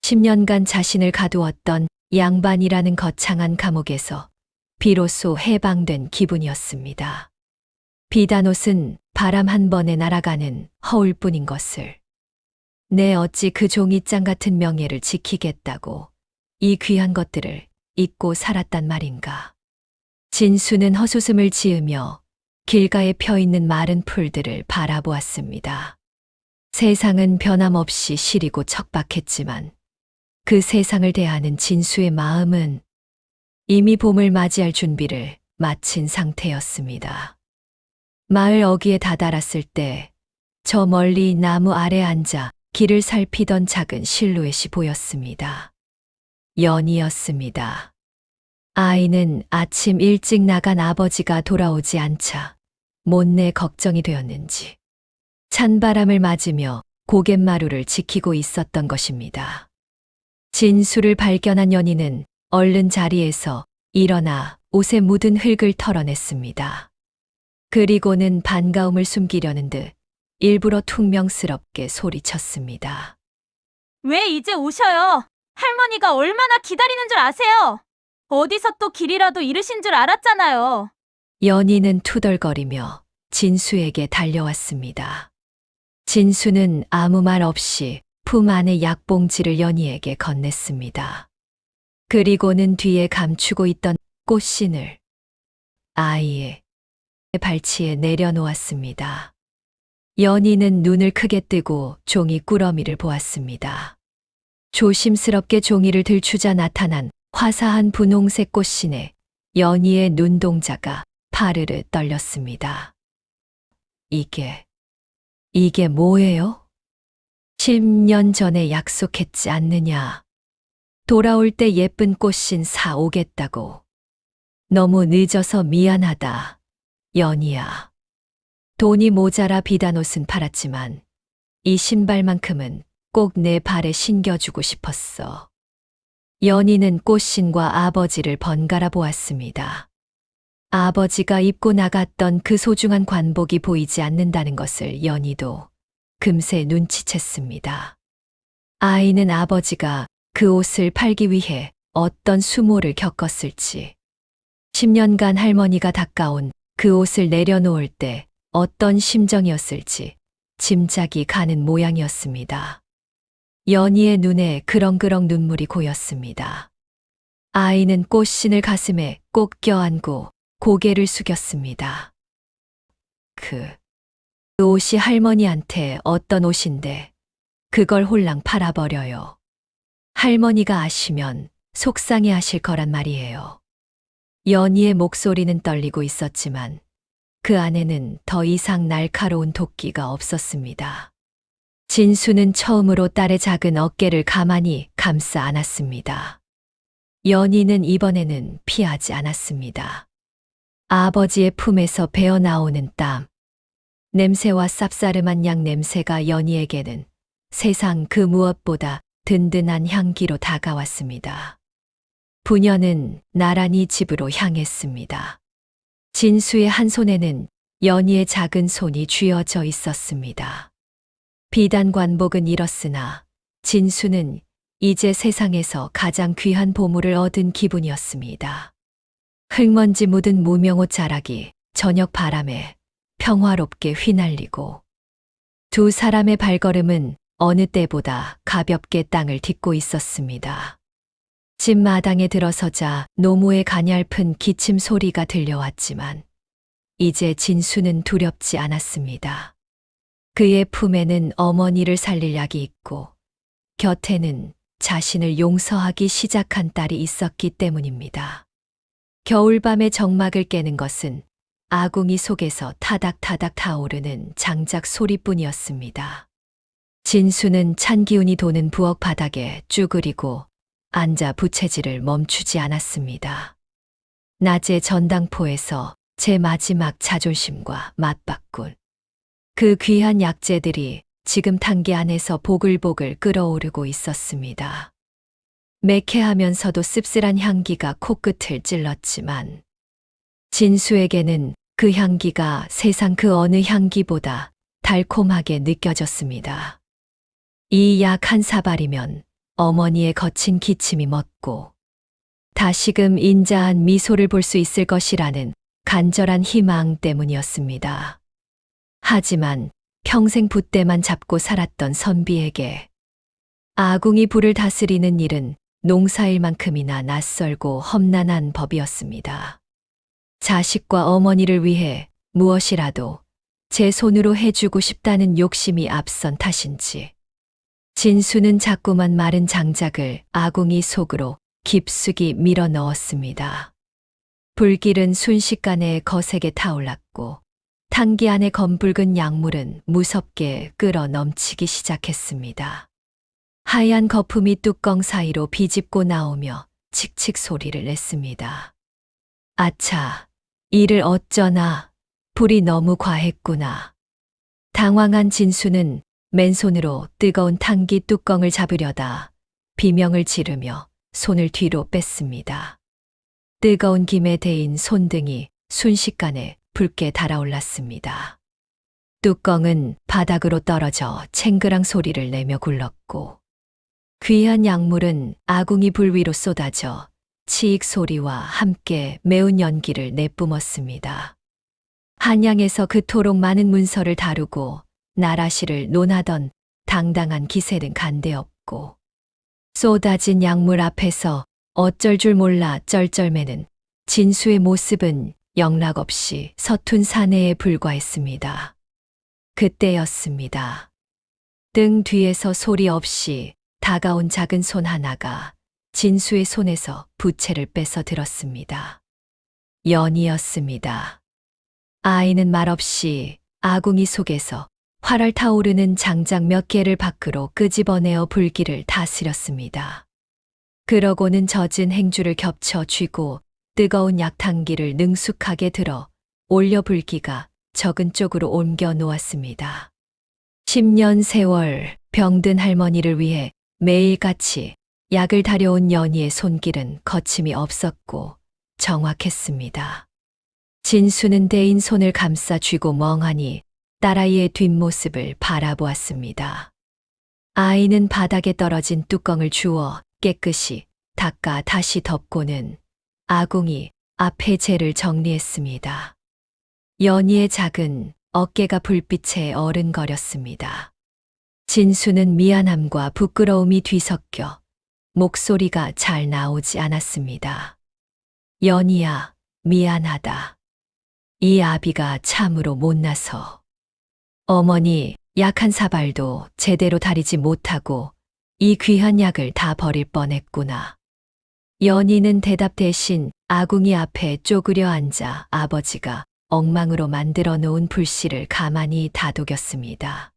10년간 자신을 가두었던 양반이라는 거창한 감옥에서 비로소 해방된 기분이었습니다. 비단옷은 바람 한 번에 날아가는 허울뿐인 것을. 내 어찌 그 종이장 같은 명예를 지키겠다고 이 귀한 것들을 잊고 살았단 말인가. 진수는 헛웃음을 지으며 길가에 펴있는 마른 풀들을 바라보았습니다. 세상은 변함없이 시리고 척박했지만 그 세상을 대하는 진수의 마음은 이미 봄을 맞이할 준비를 마친 상태였습니다. 마을 어귀에 다다랐을 때 저 멀리 나무 아래 앉아 길을 살피던 작은 실루엣이 보였습니다. 연희였습니다. 아이는 아침 일찍 나간 아버지가 돌아오지 않자 못내 걱정이 되었는지 찬바람을 맞으며 고갯마루를 지키고 있었던 것입니다. 진수를 발견한 연희는 얼른 자리에서 일어나 옷에 묻은 흙을 털어냈습니다. 그리고는 반가움을 숨기려는 듯 일부러 퉁명스럽게 소리쳤습니다. 왜 이제 오셔요? 할머니가 얼마나 기다리는 줄 아세요? 어디서 또 길이라도 잃으신 줄 알았잖아요. 연희는 투덜거리며 진수에게 달려왔습니다. 진수는 아무 말 없이 품 안의 약봉지를 연희에게 건넸습니다. 그리고는 뒤에 감추고 있던 꽃신을 아이의 발치에 내려놓았습니다. 연희는 눈을 크게 뜨고 종이 꾸러미를 보았습니다. 조심스럽게 종이를 들추자 나타난 화사한 분홍색 꽃신에 연희의 눈동자가 파르르 떨렸습니다. 이게 뭐예요? 10년 전에 약속했지 않느냐. 돌아올 때 예쁜 꽃신 사오겠다고. 너무 늦어서 미안하다. 연희야. 돈이 모자라 비단 옷은 팔았지만 이 신발만큼은 꼭 내 발에 신겨주고 싶었어. 연희는 꽃신과 아버지를 번갈아 보았습니다. 아버지가 입고 나갔던 그 소중한 관복이 보이지 않는다는 것을 연희도 금세 눈치챘습니다. 아이는 아버지가 그 옷을 팔기 위해 어떤 수모를 겪었을지, 10년간 할머니가 닦아온 그 옷을 내려놓을 때 어떤 심정이었을지 짐작이 가는 모양이었습니다. 연희의 눈에 그렁그렁 눈물이 고였습니다. 아이는 꽃신을 가슴에 꼭 껴안고 고개를 숙였습니다. 그 옷이 할머니한테 어떤 옷인데 그걸 홀랑 팔아버려요. 할머니가 아시면 속상해 하실 거란 말이에요. 연희의 목소리는 떨리고 있었지만 그 안에는 더 이상 날카로운 도끼가 없었습니다. 진수는 처음으로 딸의 작은 어깨를 가만히 감싸 안았습니다. 연희는 이번에는 피하지 않았습니다. 아버지의 품에서 배어나오는 땀, 냄새와 쌉싸름한 양 냄새가 연희에게는 세상 그 무엇보다 든든한 향기로 다가왔습니다. 부녀는 나란히 집으로 향했습니다. 진수의 한 손에는 연희의 작은 손이 쥐어져 있었습니다. 비단 관복은 잃었으나 진수는 이제 세상에서 가장 귀한 보물을 얻은 기분이었습니다. 흙먼지 묻은 무명옷 자락이 저녁 바람에 평화롭게 휘날리고 두 사람의 발걸음은 어느 때보다 가볍게 땅을 딛고 있었습니다. 집 마당에 들어서자 노무의 가냘픈 기침 소리가 들려왔지만 이제 진수는 두렵지 않았습니다. 그의 품에는 어머니를 살릴 약이 있고 곁에는 자신을 용서하기 시작한 딸이 있었기 때문입니다. 겨울밤의 정막을 깨는 것은 아궁이 속에서 타닥타닥 타오르는 장작 소리뿐이었습니다. 진수는 찬 기운이 도는 부엌 바닥에 쭈그리고 앉아 부채질을 멈추지 않았습니다. 낮의 전당포에서 제 마지막 자존심과 맞바꾼 그 귀한 약재들이 지금 단계 안에서 보글보글 끓어오르고 있었습니다. 매캐하면서도 씁쓸한 향기가 코끝을 찔렀지만 진수에게는 그 향기가 세상 그 어느 향기보다 달콤하게 느껴졌습니다. 이 약 한 사발이면 어머니의 거친 기침이 멎고 다시금 인자한 미소를 볼 수 있을 것이라는 간절한 희망 때문이었습니다. 하지만 평생 붓대만 잡고 살았던 선비에게 아궁이 불을 다스리는 일은 농사일만큼이나 낯설고 험난한 법이었습니다. 자식과 어머니를 위해 무엇이라도 제 손으로 해주고 싶다는 욕심이 앞선 탓인지 진수는 자꾸만 마른 장작을 아궁이 속으로 깊숙이 밀어 넣었습니다. 불길은 순식간에 거세게 타올랐고 탕기 안의 검붉은 약물은 무섭게 끓어 넘치기 시작했습니다. 하얀 거품이 뚜껑 사이로 비집고 나오며 칙칙 소리를 냈습니다. 아차, 이를 어쩌나, 불이 너무 과했구나. 당황한 진수는 맨손으로 뜨거운 탕기 뚜껑을 잡으려다 비명을 지르며 손을 뒤로 뺐습니다. 뜨거운 김에 데인 손등이 순식간에 붉게 달아올랐습니다. 뚜껑은 바닥으로 떨어져 챙그랑 소리를 내며 굴렀고 귀한 약물은 아궁이 불 위로 쏟아져 치익 소리와 함께 매운 연기를 내뿜었습니다. 한양에서 그토록 많은 문서를 다루고 나라시를 논하던 당당한 기세는 간데없고 쏟아진 약물 앞에서 어쩔 줄 몰라 쩔쩔매는 진수의 모습은 영락없이 서툰 사내에 불과했습니다. 그때였습니다. 등 뒤에서 소리 없이 다가온 작은 손 하나가 진수의 손에서 부채를 뺏어 들었습니다. 연이었습니다. 아이는 말없이 아궁이 속에서 활활 타오르는 장작 몇 개를 밖으로 끄집어내어 불길을 다스렸습니다. 그러고는 젖은 행주를 겹쳐 쥐고 뜨거운 약탕기를 능숙하게 들어 올려 불기가 적은 쪽으로 옮겨 놓았습니다. 10년 세월 병든 할머니를 위해 매일같이 약을 다려온 연희의 손길은 거침이 없었고 정확했습니다. 진수는 대인 손을 감싸 쥐고 멍하니 딸아이의 뒷모습을 바라보았습니다. 아이는 바닥에 떨어진 뚜껑을 주워 깨끗이 닦아 다시 덮고는 아궁이 앞에 재를 정리했습니다. 연희의 작은 어깨가 불빛에 어른거렸습니다. 진수는 미안함과 부끄러움이 뒤섞여 목소리가 잘 나오지 않았습니다. 연희야, 미안하다. 이 아비가 참으로 못나서. 어머니, 약한 사발도 제대로 다리지 못하고 이 귀한 약을 다 버릴 뻔했구나. 연희는 대답 대신 아궁이 앞에 쪼그려 앉아 아버지가 엉망으로 만들어 놓은 불씨를 가만히 다독였습니다.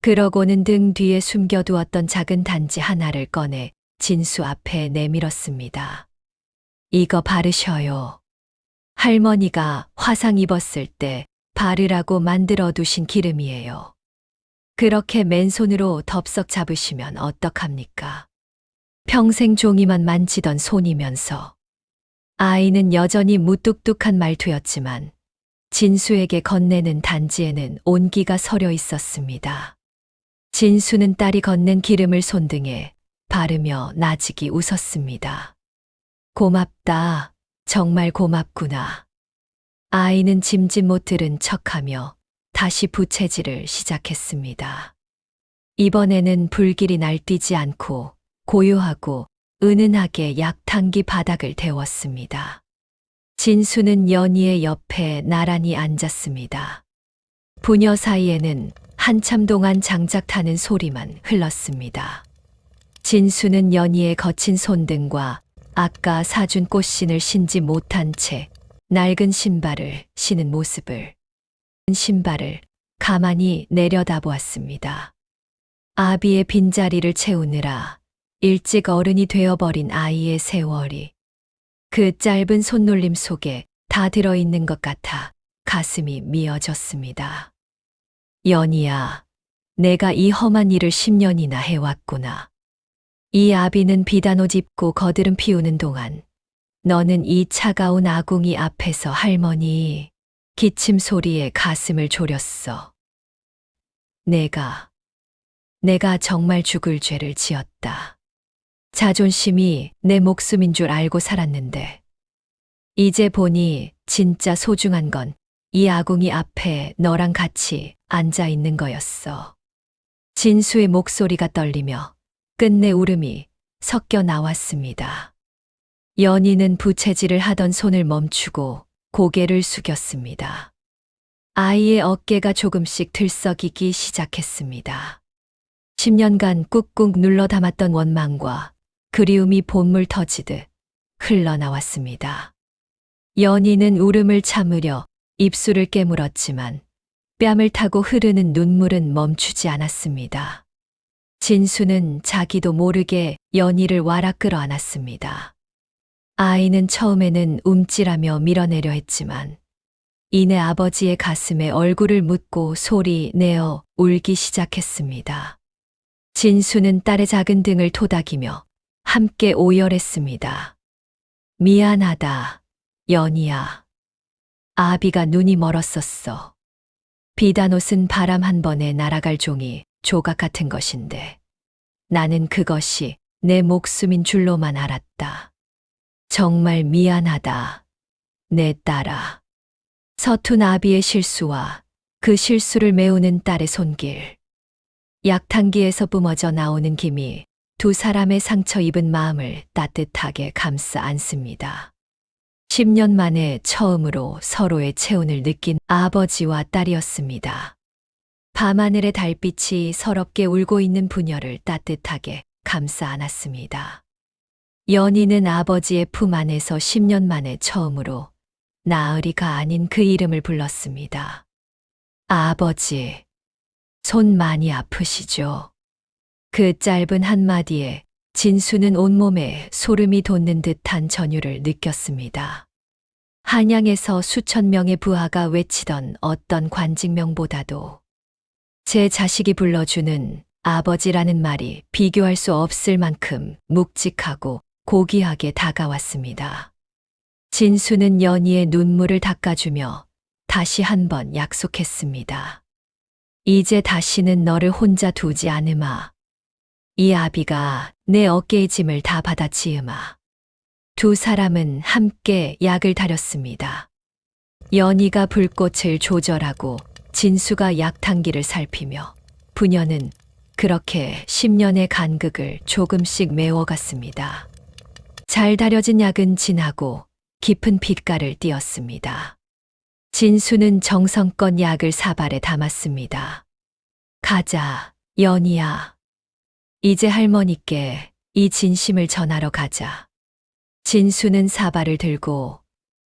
그러고는 등 뒤에 숨겨두었던 작은 단지 하나를 꺼내 진수 앞에 내밀었습니다. 이거 바르셔요. 할머니가 화상 입었을 때 바르라고 만들어 두신 기름이에요. 그렇게 맨손으로 덥석 잡으시면 어떡합니까? 평생 종이만 만지던 손이면서. 아이는 여전히 무뚝뚝한 말투였지만 진수에게 건네는 단지에는 온기가 서려 있었습니다. 진수는 딸이 건넨 기름을 손등에 바르며 나직이 웃었습니다. 고맙다. 정말 고맙구나. 아이는 짐짓 못 들은 척하며 다시 부채질을 시작했습니다. 이번에는 불길이 날뛰지 않고 고요하고 은은하게 약탕기 바닥을 데웠습니다. 진수는 연희의 옆에 나란히 앉았습니다. 부녀 사이에는 한참 동안 장작 타는 소리만 흘렀습니다. 진수는 연희의 거친 손등과 아까 사준 꽃신을 신지 못한 채 낡은 신발을 신은 모습을 신발을 가만히 내려다보았습니다. 아비의 빈자리를 채우느라 일찍 어른이 되어버린 아이의 세월이 그 짧은 손놀림 속에 다 들어있는 것 같아 가슴이 미어졌습니다. 연희야, 내가 이 험한 일을 10년이나 해왔구나. 이 아비는 비단옷 입고 거드름 피우는 동안 너는 이 차가운 아궁이 앞에서 할머니 기침 소리에 가슴을 졸였어. 내가 정말 죽을 죄를 지었다. 자존심이 내 목숨인 줄 알고 살았는데 이제 보니 진짜 소중한 건 이 아궁이 앞에 너랑 같이 앉아 있는 거였어. 진수의 목소리가 떨리며 끝내 울음이 섞여 나왔습니다. 연희는 부채질을 하던 손을 멈추고 고개를 숙였습니다. 아이의 어깨가 조금씩 들썩이기 시작했습니다. 10년간 꾹꾹 눌러 담았던 원망과 그리움이 본물 터지듯 흘러나왔습니다. 연희는 울음을 참으려 입술을 깨물었지만 뺨을 타고 흐르는 눈물은 멈추지 않았습니다. 진수는 자기도 모르게 연희를 와락 끌어안았습니다. 아이는 처음에는 움찔하며 밀어내려 했지만 이내 아버지의 가슴에 얼굴을 묻고 소리 내어 울기 시작했습니다. 진수는 딸의 작은 등을 토닥이며 함께 오열했습니다. 미안하다, 연희야. 아비가 눈이 멀었었어. 비단옷은 바람 한 번에 날아갈 종이 조각 같은 것인데 나는 그것이 내 목숨인 줄로만 알았다. 정말 미안하다, 내 딸아. 서툰 아비의 실수와 그 실수를 메우는 딸의 손길. 약탕기에서 뿜어져 나오는 김이 두 사람의 상처 입은 마음을 따뜻하게 감싸 안습니다. 10년 만에 처음으로 서로의 체온을 느낀 아버지와 딸이었습니다. 밤하늘의 달빛이 서럽게 울고 있는 부녀를 따뜻하게 감싸 안았습니다. 연희는 아버지의 품 안에서 10년 만에 처음으로 나으리가 아닌 그 이름을 불렀습니다. 아버지. 손 많이 아프시죠? 그 짧은 한마디에 진수는 온몸에 소름이 돋는 듯한 전율을 느꼈습니다. 한양에서 수천 명의 부하가 외치던 어떤 관직명보다도 제 자식이 불러주는 아버지라는 말이 비교할 수 없을 만큼 묵직하고 고귀하게 다가왔습니다. 진수는 연희의 눈물을 닦아주며 다시 한번 약속했습니다. 이제 다시는 너를 혼자 두지 않으마. 이 아비가 내 어깨의 짐을 다 받아치으마. 두 사람은 함께 약을 다렸습니다. 연희가 불꽃을 조절하고 진수가 약탕기를 살피며 부녀는 그렇게 10년의 간극을 조금씩 메워갔습니다. 잘 다려진 약은 진하고 깊은 빛깔을 띠었습니다. 진수는 정성껏 약을 사발에 담았습니다. 가자, 연희야. 이제 할머니께 이 진심을 전하러 가자. 진수는 사발을 들고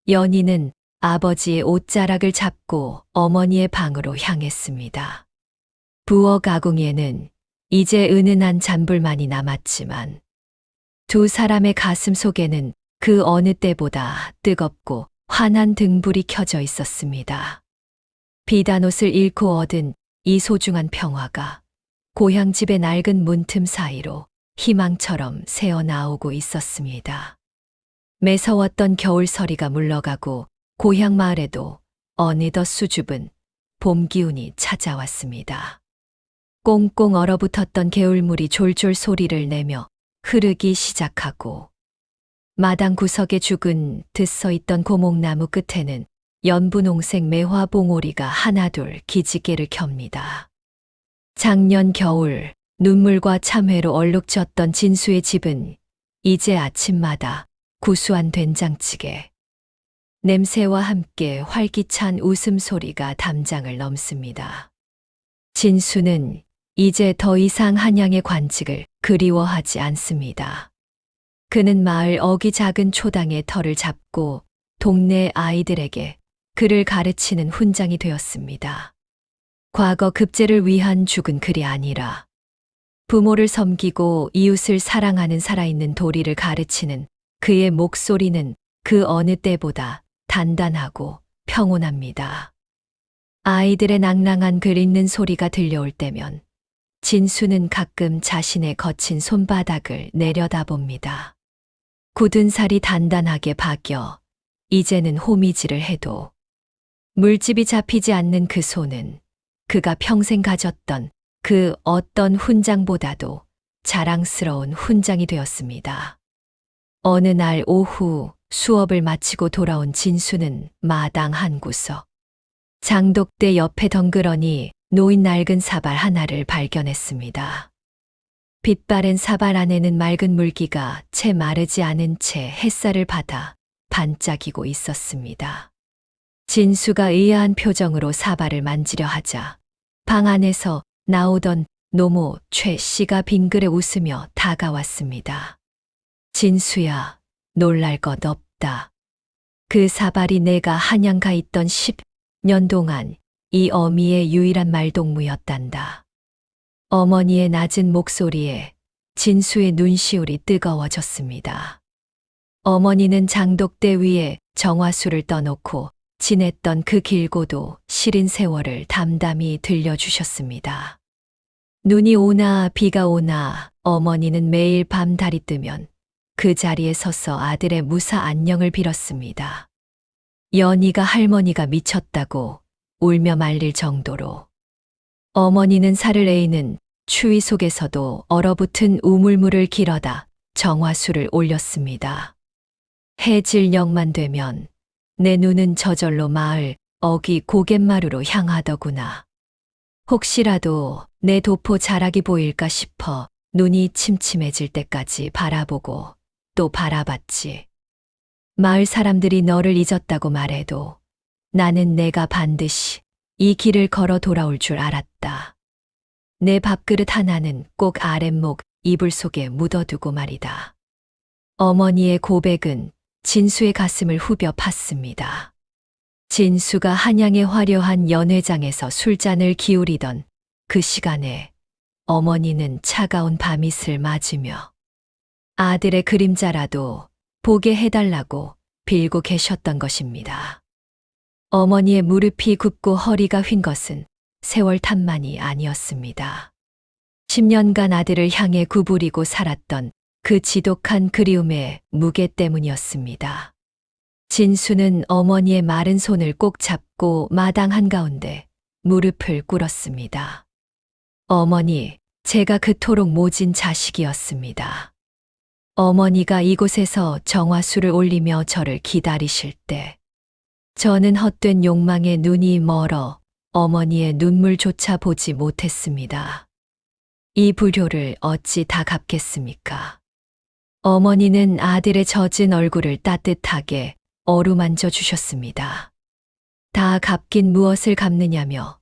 연희는 아버지의 옷자락을 잡고 어머니의 방으로 향했습니다. 부엌 가궁에는 이제 은은한 잔불만이 남았지만 두 사람의 가슴 속에는 그 어느 때보다 뜨겁고 환한 등불이 켜져 있었습니다. 비단옷을 잃고 얻은 이 소중한 평화가 고향집의 낡은 문틈 사이로 희망처럼 새어나오고 있었습니다. 매서웠던 겨울서리가 물러가고 고향 마을에도 어느덧 수줍은 봄 기운이 찾아왔습니다. 꽁꽁 얼어붙었던 개울물이 졸졸 소리를 내며 흐르기 시작하고 마당 구석에 죽은 드서있던 고목나무 끝에는 연분홍색 매화 봉오리가 하나둘 기지개를 켭니다. 작년 겨울 눈물과 참회로 얼룩졌던 진수의 집은 이제 아침마다 구수한 된장찌개, 냄새와 함께 활기찬 웃음소리가 담장을 넘습니다. 진수는 이제 더 이상 한양의 관직을 그리워하지 않습니다. 그는 마을 어기 작은 초당의 털을 잡고 동네 아이들에게 글을 가르치는 훈장이 되었습니다. 과거 급제를 위한 죽은 글이 아니라 부모를 섬기고 이웃을 사랑하는 살아있는 도리를 가르치는 그의 목소리는 그 어느 때보다 단단하고 평온합니다. 아이들의 낭랑한 글 읽는 소리가 들려올 때면 진수는 가끔 자신의 거친 손바닥을 내려다봅니다. 굳은 살이 단단하게 박여 이제는 호미질을 해도 물집이 잡히지 않는 그 손은 그가 평생 가졌던 그 어떤 훈장보다도 자랑스러운 훈장이 되었습니다. 어느 날 오후 수업을 마치고 돌아온 진수는 마당 한 구석 장독대 옆에 덩그러니 놓인 낡은 사발 하나를 발견했습니다. 빛바랜 사발 안에는 맑은 물기가 채 마르지 않은 채 햇살을 받아 반짝이고 있었습니다. 진수가 의아한 표정으로 사발을 만지려 하자 방 안에서 나오던 노모 최 씨가 빙그레 웃으며 다가왔습니다. 진수야, 놀랄 것 없다. 그 사발이 내가 한양 가 있던 10년 동안 이 어미의 유일한 말동무였단다. 어머니의 낮은 목소리에 진수의 눈시울이 뜨거워졌습니다. 어머니는 장독대 위에 정화수를 떠놓고 지냈던 그 길고도 시린 세월을 담담히 들려주셨습니다. 눈이 오나 비가 오나 어머니는 매일 밤 달이 뜨면 그 자리에 서서 아들의 무사 안녕을 빌었습니다. 연희가 할머니가 미쳤다고 울며 말릴 정도로 어머니는 살을 에이는 추위 속에서도 얼어붙은 우물물을 길어다 정화수를 올렸습니다. 해질녘만 되면 내 눈은 저절로 마을 어기 고갯마루로 향하더구나. 혹시라도 내 도포 자락이 보일까 싶어 눈이 침침해질 때까지 바라보고 또 바라봤지. 마을 사람들이 너를 잊었다고 말해도 나는 내가 반드시 이 길을 걸어 돌아올 줄 알았다. 내 밥그릇 하나는 꼭 아랫목 이불 속에 묻어두고 말이다. 어머니의 고백은 진수의 가슴을 후벼 팠습니다. 진수가 한양의 화려한 연회장에서 술잔을 기울이던 그 시간에 어머니는 차가운 밤이슬 맞으며 아들의 그림자라도 보게 해달라고 빌고 계셨던 것입니다. 어머니의 무릎이 굽고 허리가 휜 것은 세월 탓만이 아니었습니다. 10년간 아들을 향해 구부리고 살았던 그 지독한 그리움의 무게 때문이었습니다. 진수는 어머니의 마른 손을 꼭 잡고 마당 한가운데 무릎을 꿇었습니다. 어머니, 제가 그토록 모진 자식이었습니다. 어머니가 이곳에서 정화수를 올리며 저를 기다리실 때 저는 헛된 욕망에 눈이 멀어 어머니의 눈물조차 보지 못했습니다. 이 불효를 어찌 다 갚겠습니까? 어머니는 아들의 젖은 얼굴을 따뜻하게 어루만져 주셨습니다. 다 갚긴 무엇을 갚느냐며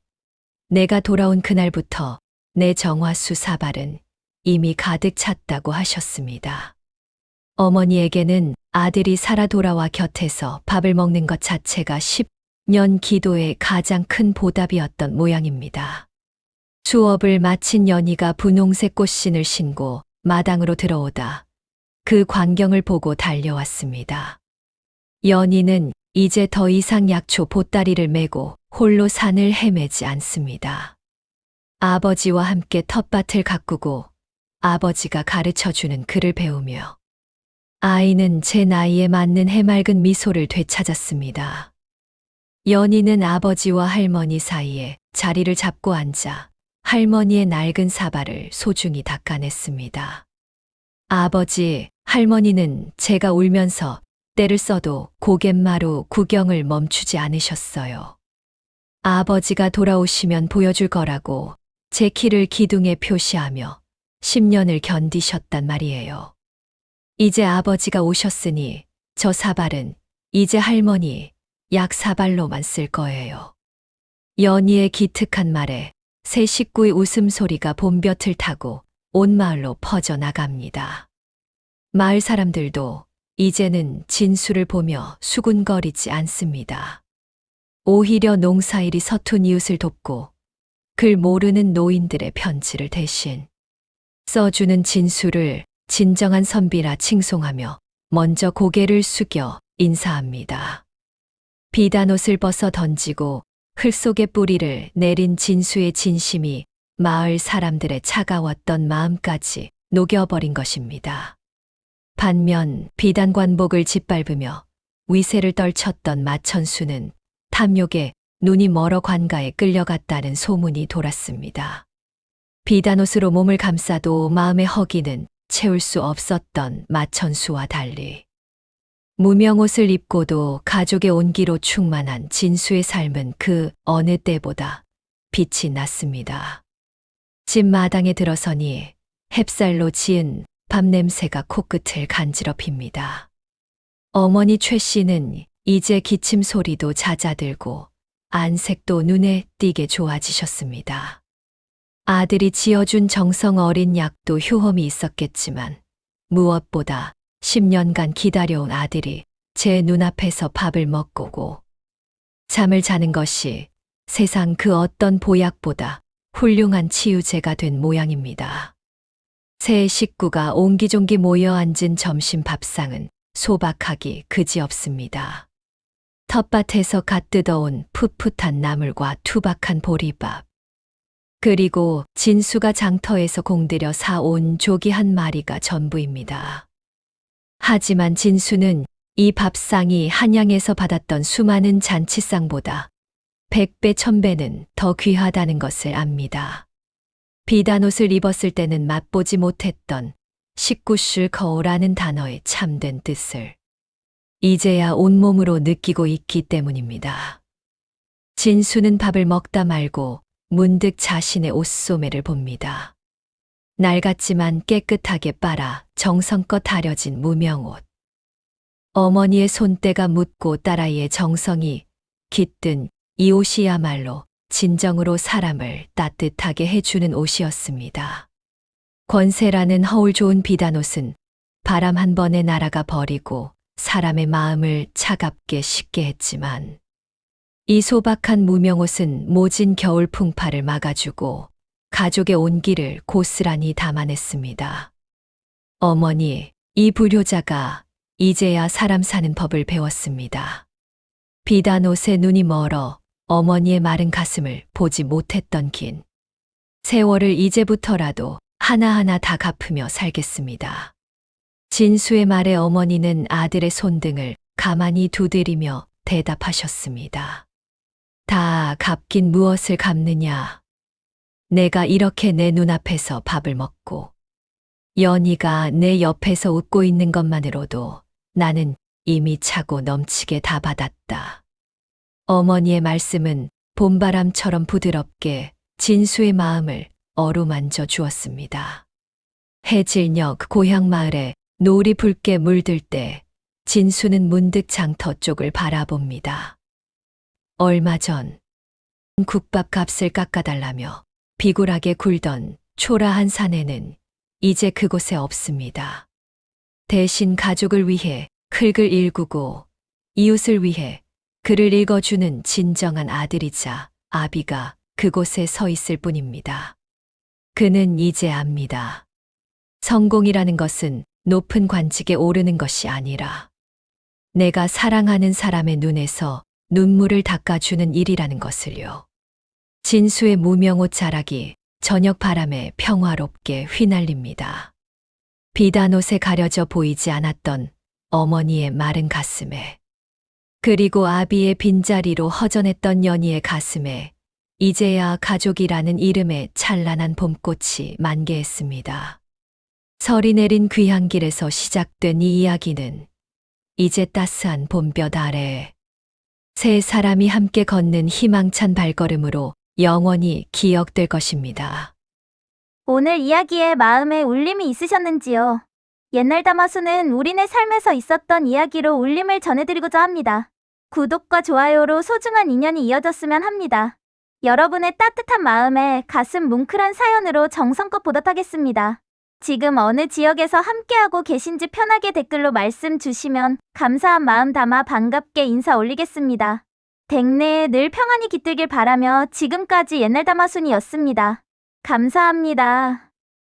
내가 돌아온 그날부터 내 정화수 사발은 이미 가득 찼다고 하셨습니다. 어머니에게는 아들이 살아 돌아와 곁에서 밥을 먹는 것 자체가 10년 기도의 가장 큰 보답이었던 모양입니다. 수업을 마친 연희가 분홍색 꽃신을 신고 마당으로 들어오다 그 광경을 보고 달려왔습니다. 연희는 이제 더 이상 약초 보따리를 메고 홀로 산을 헤매지 않습니다. 아버지와 함께 텃밭을 가꾸고 아버지가 가르쳐주는 글을 배우며 아이는 제 나이에 맞는 해맑은 미소를 되찾았습니다. 연희는 아버지와 할머니 사이에 자리를 잡고 앉아 할머니의 낡은 사발을 소중히 닦아냈습니다. 아버지, 할머니는 제가 울면서 때를 써도 고갯마루 구경을 멈추지 않으셨어요. 아버지가 돌아오시면 보여줄 거라고 제 키를 기둥에 표시하며 10년을 견디셨단 말이에요. 이제 아버지가 오셨으니 저 사발은 이제 할머니 약 사발로만 쓸 거예요. 연희의 기특한 말에 새 식구의 웃음소리가 봄볕을 타고 온 마을로 퍼져나갑니다. 마을 사람들도 이제는 진수를 보며 수군거리지 않습니다. 오히려 농사일이 서툰 이웃을 돕고 글 모르는 노인들의 편지를 대신 써주는 진수를 진정한 선비라 칭송하며 먼저 고개를 숙여 인사합니다. 비단옷을 벗어 던지고 흘 속에 뿌리를 내린 진수의 진심이 마을 사람들의 차가웠던 마음까지 녹여버린 것입니다. 반면 비단관복을 짓밟으며 위세를 떨쳤던 마천수는 탐욕에 눈이 멀어 관가에 끌려갔다는 소문이 돌았습니다. 비단옷으로 몸을 감싸도 마음의 허기는 채울 수 없었던 마천수와 달리 무명옷을 입고도 가족의 온기로 충만한 진수의 삶은 그 어느 때보다 빛이 났습니다. 집 마당에 들어서니 햅쌀로 지은 밥 냄새가 코끝을 간지럽힙니다. 어머니 최 씨는 이제 기침 소리도 잦아들고 안색도 눈에 띄게 좋아지셨습니다. 아들이 지어준 정성 어린 약도 효험이 있었겠지만 무엇보다 10년간 기다려온 아들이 제 눈앞에서 밥을 먹고 잠을 자는 것이 세상 그 어떤 보약보다 훌륭한 치유제가 된 모양입니다. 새 식구가 옹기종기 모여 앉은 점심 밥상은 소박하기 그지없습니다. 텃밭에서 갓 뜯어온 풋풋한 나물과 투박한 보리밥, 그리고 진수가 장터에서 공들여 사온 조기 한 마리가 전부입니다. 하지만 진수는 이 밥상이 한양에서 받았던 수많은 잔치상보다 100배, 1000배는 더 귀하다는 것을 압니다. 비단옷을 입었을 때는 맛보지 못했던 식구술 거우라는 단어의 참된 뜻을 이제야 온몸으로 느끼고 있기 때문입니다. 진수는 밥을 먹다 말고 문득 자신의 옷소매를 봅니다. 낡았지만 깨끗하게 빨아 정성껏 다려진 무명옷. 어머니의 손때가 묻고 딸아이의 정성이 깃든 이 옷이야말로 진정으로 사람을 따뜻하게 해주는 옷이었습니다. 권세라는 허울 좋은 비단옷은 바람 한 번에 날아가 버리고 사람의 마음을 차갑게 식게 했지만 이 소박한 무명옷은 모진 겨울 풍파를 막아주고 가족의 온기를 고스란히 담아냈습니다. 어머니, 이 불효자가 이제야 사람 사는 법을 배웠습니다. 비단 옷에 눈이 멀어 어머니의 마른 가슴을 보지 못했던 긴 세월을 이제부터라도 하나하나 다 갚으며 살겠습니다. 진수의 말에 어머니는 아들의 손등을 가만히 두드리며 대답하셨습니다. 다 갚긴 무엇을 갚느냐. 내가 이렇게 내 눈앞에서 밥을 먹고 연희가 내 옆에서 웃고 있는 것만으로도 나는 이미 차고 넘치게 다 받았다. 어머니의 말씀은 봄바람처럼 부드럽게 진수의 마음을 어루만져 주었습니다. 해질녘 고향 마을에 노을이 붉게 물들 때 진수는 문득 장터 쪽을 바라봅니다. 얼마 전 국밥 값을 깎아달라며 비굴하게 굴던 초라한 사내는 이제 그곳에 없습니다. 대신 가족을 위해 흙을 일구고 이웃을 위해 글을 읽어주는 진정한 아들이자 아비가 그곳에 서 있을 뿐입니다. 그는 이제 압니다. 성공이라는 것은 높은 관직에 오르는 것이 아니라 내가 사랑하는 사람의 눈에서 눈물을 닦아주는 일이라는 것을요. 진수의 무명옷 자락이 저녁 바람에 평화롭게 휘날립니다. 비단옷에 가려져 보이지 않았던 어머니의 마른 가슴에, 그리고 아비의 빈자리로 허전했던 연희의 가슴에 이제야 가족이라는 이름의 찬란한 봄꽃이 만개했습니다. 설이 내린 귀향길에서 시작된 이 이야기는 이제 따스한 봄볕 아래에 세 사람이 함께 걷는 희망찬 발걸음으로 영원히 기억될 것입니다. 오늘 이야기에 마음에 울림이 있으셨는지요? 옛날 담화수는 우리네 삶에서 있었던 이야기로 울림을 전해드리고자 합니다. 구독과 좋아요로 소중한 인연이 이어졌으면 합니다. 여러분의 따뜻한 마음에 가슴 뭉클한 사연으로 정성껏 보답하겠습니다. 지금 어느 지역에서 함께하고 계신지 편하게 댓글로 말씀 주시면 감사한 마음 담아 반갑게 인사 올리겠습니다. 댁내에 늘 평안히 깃들길 바라며 지금까지 옛날 담화순이었습니다. 감사합니다.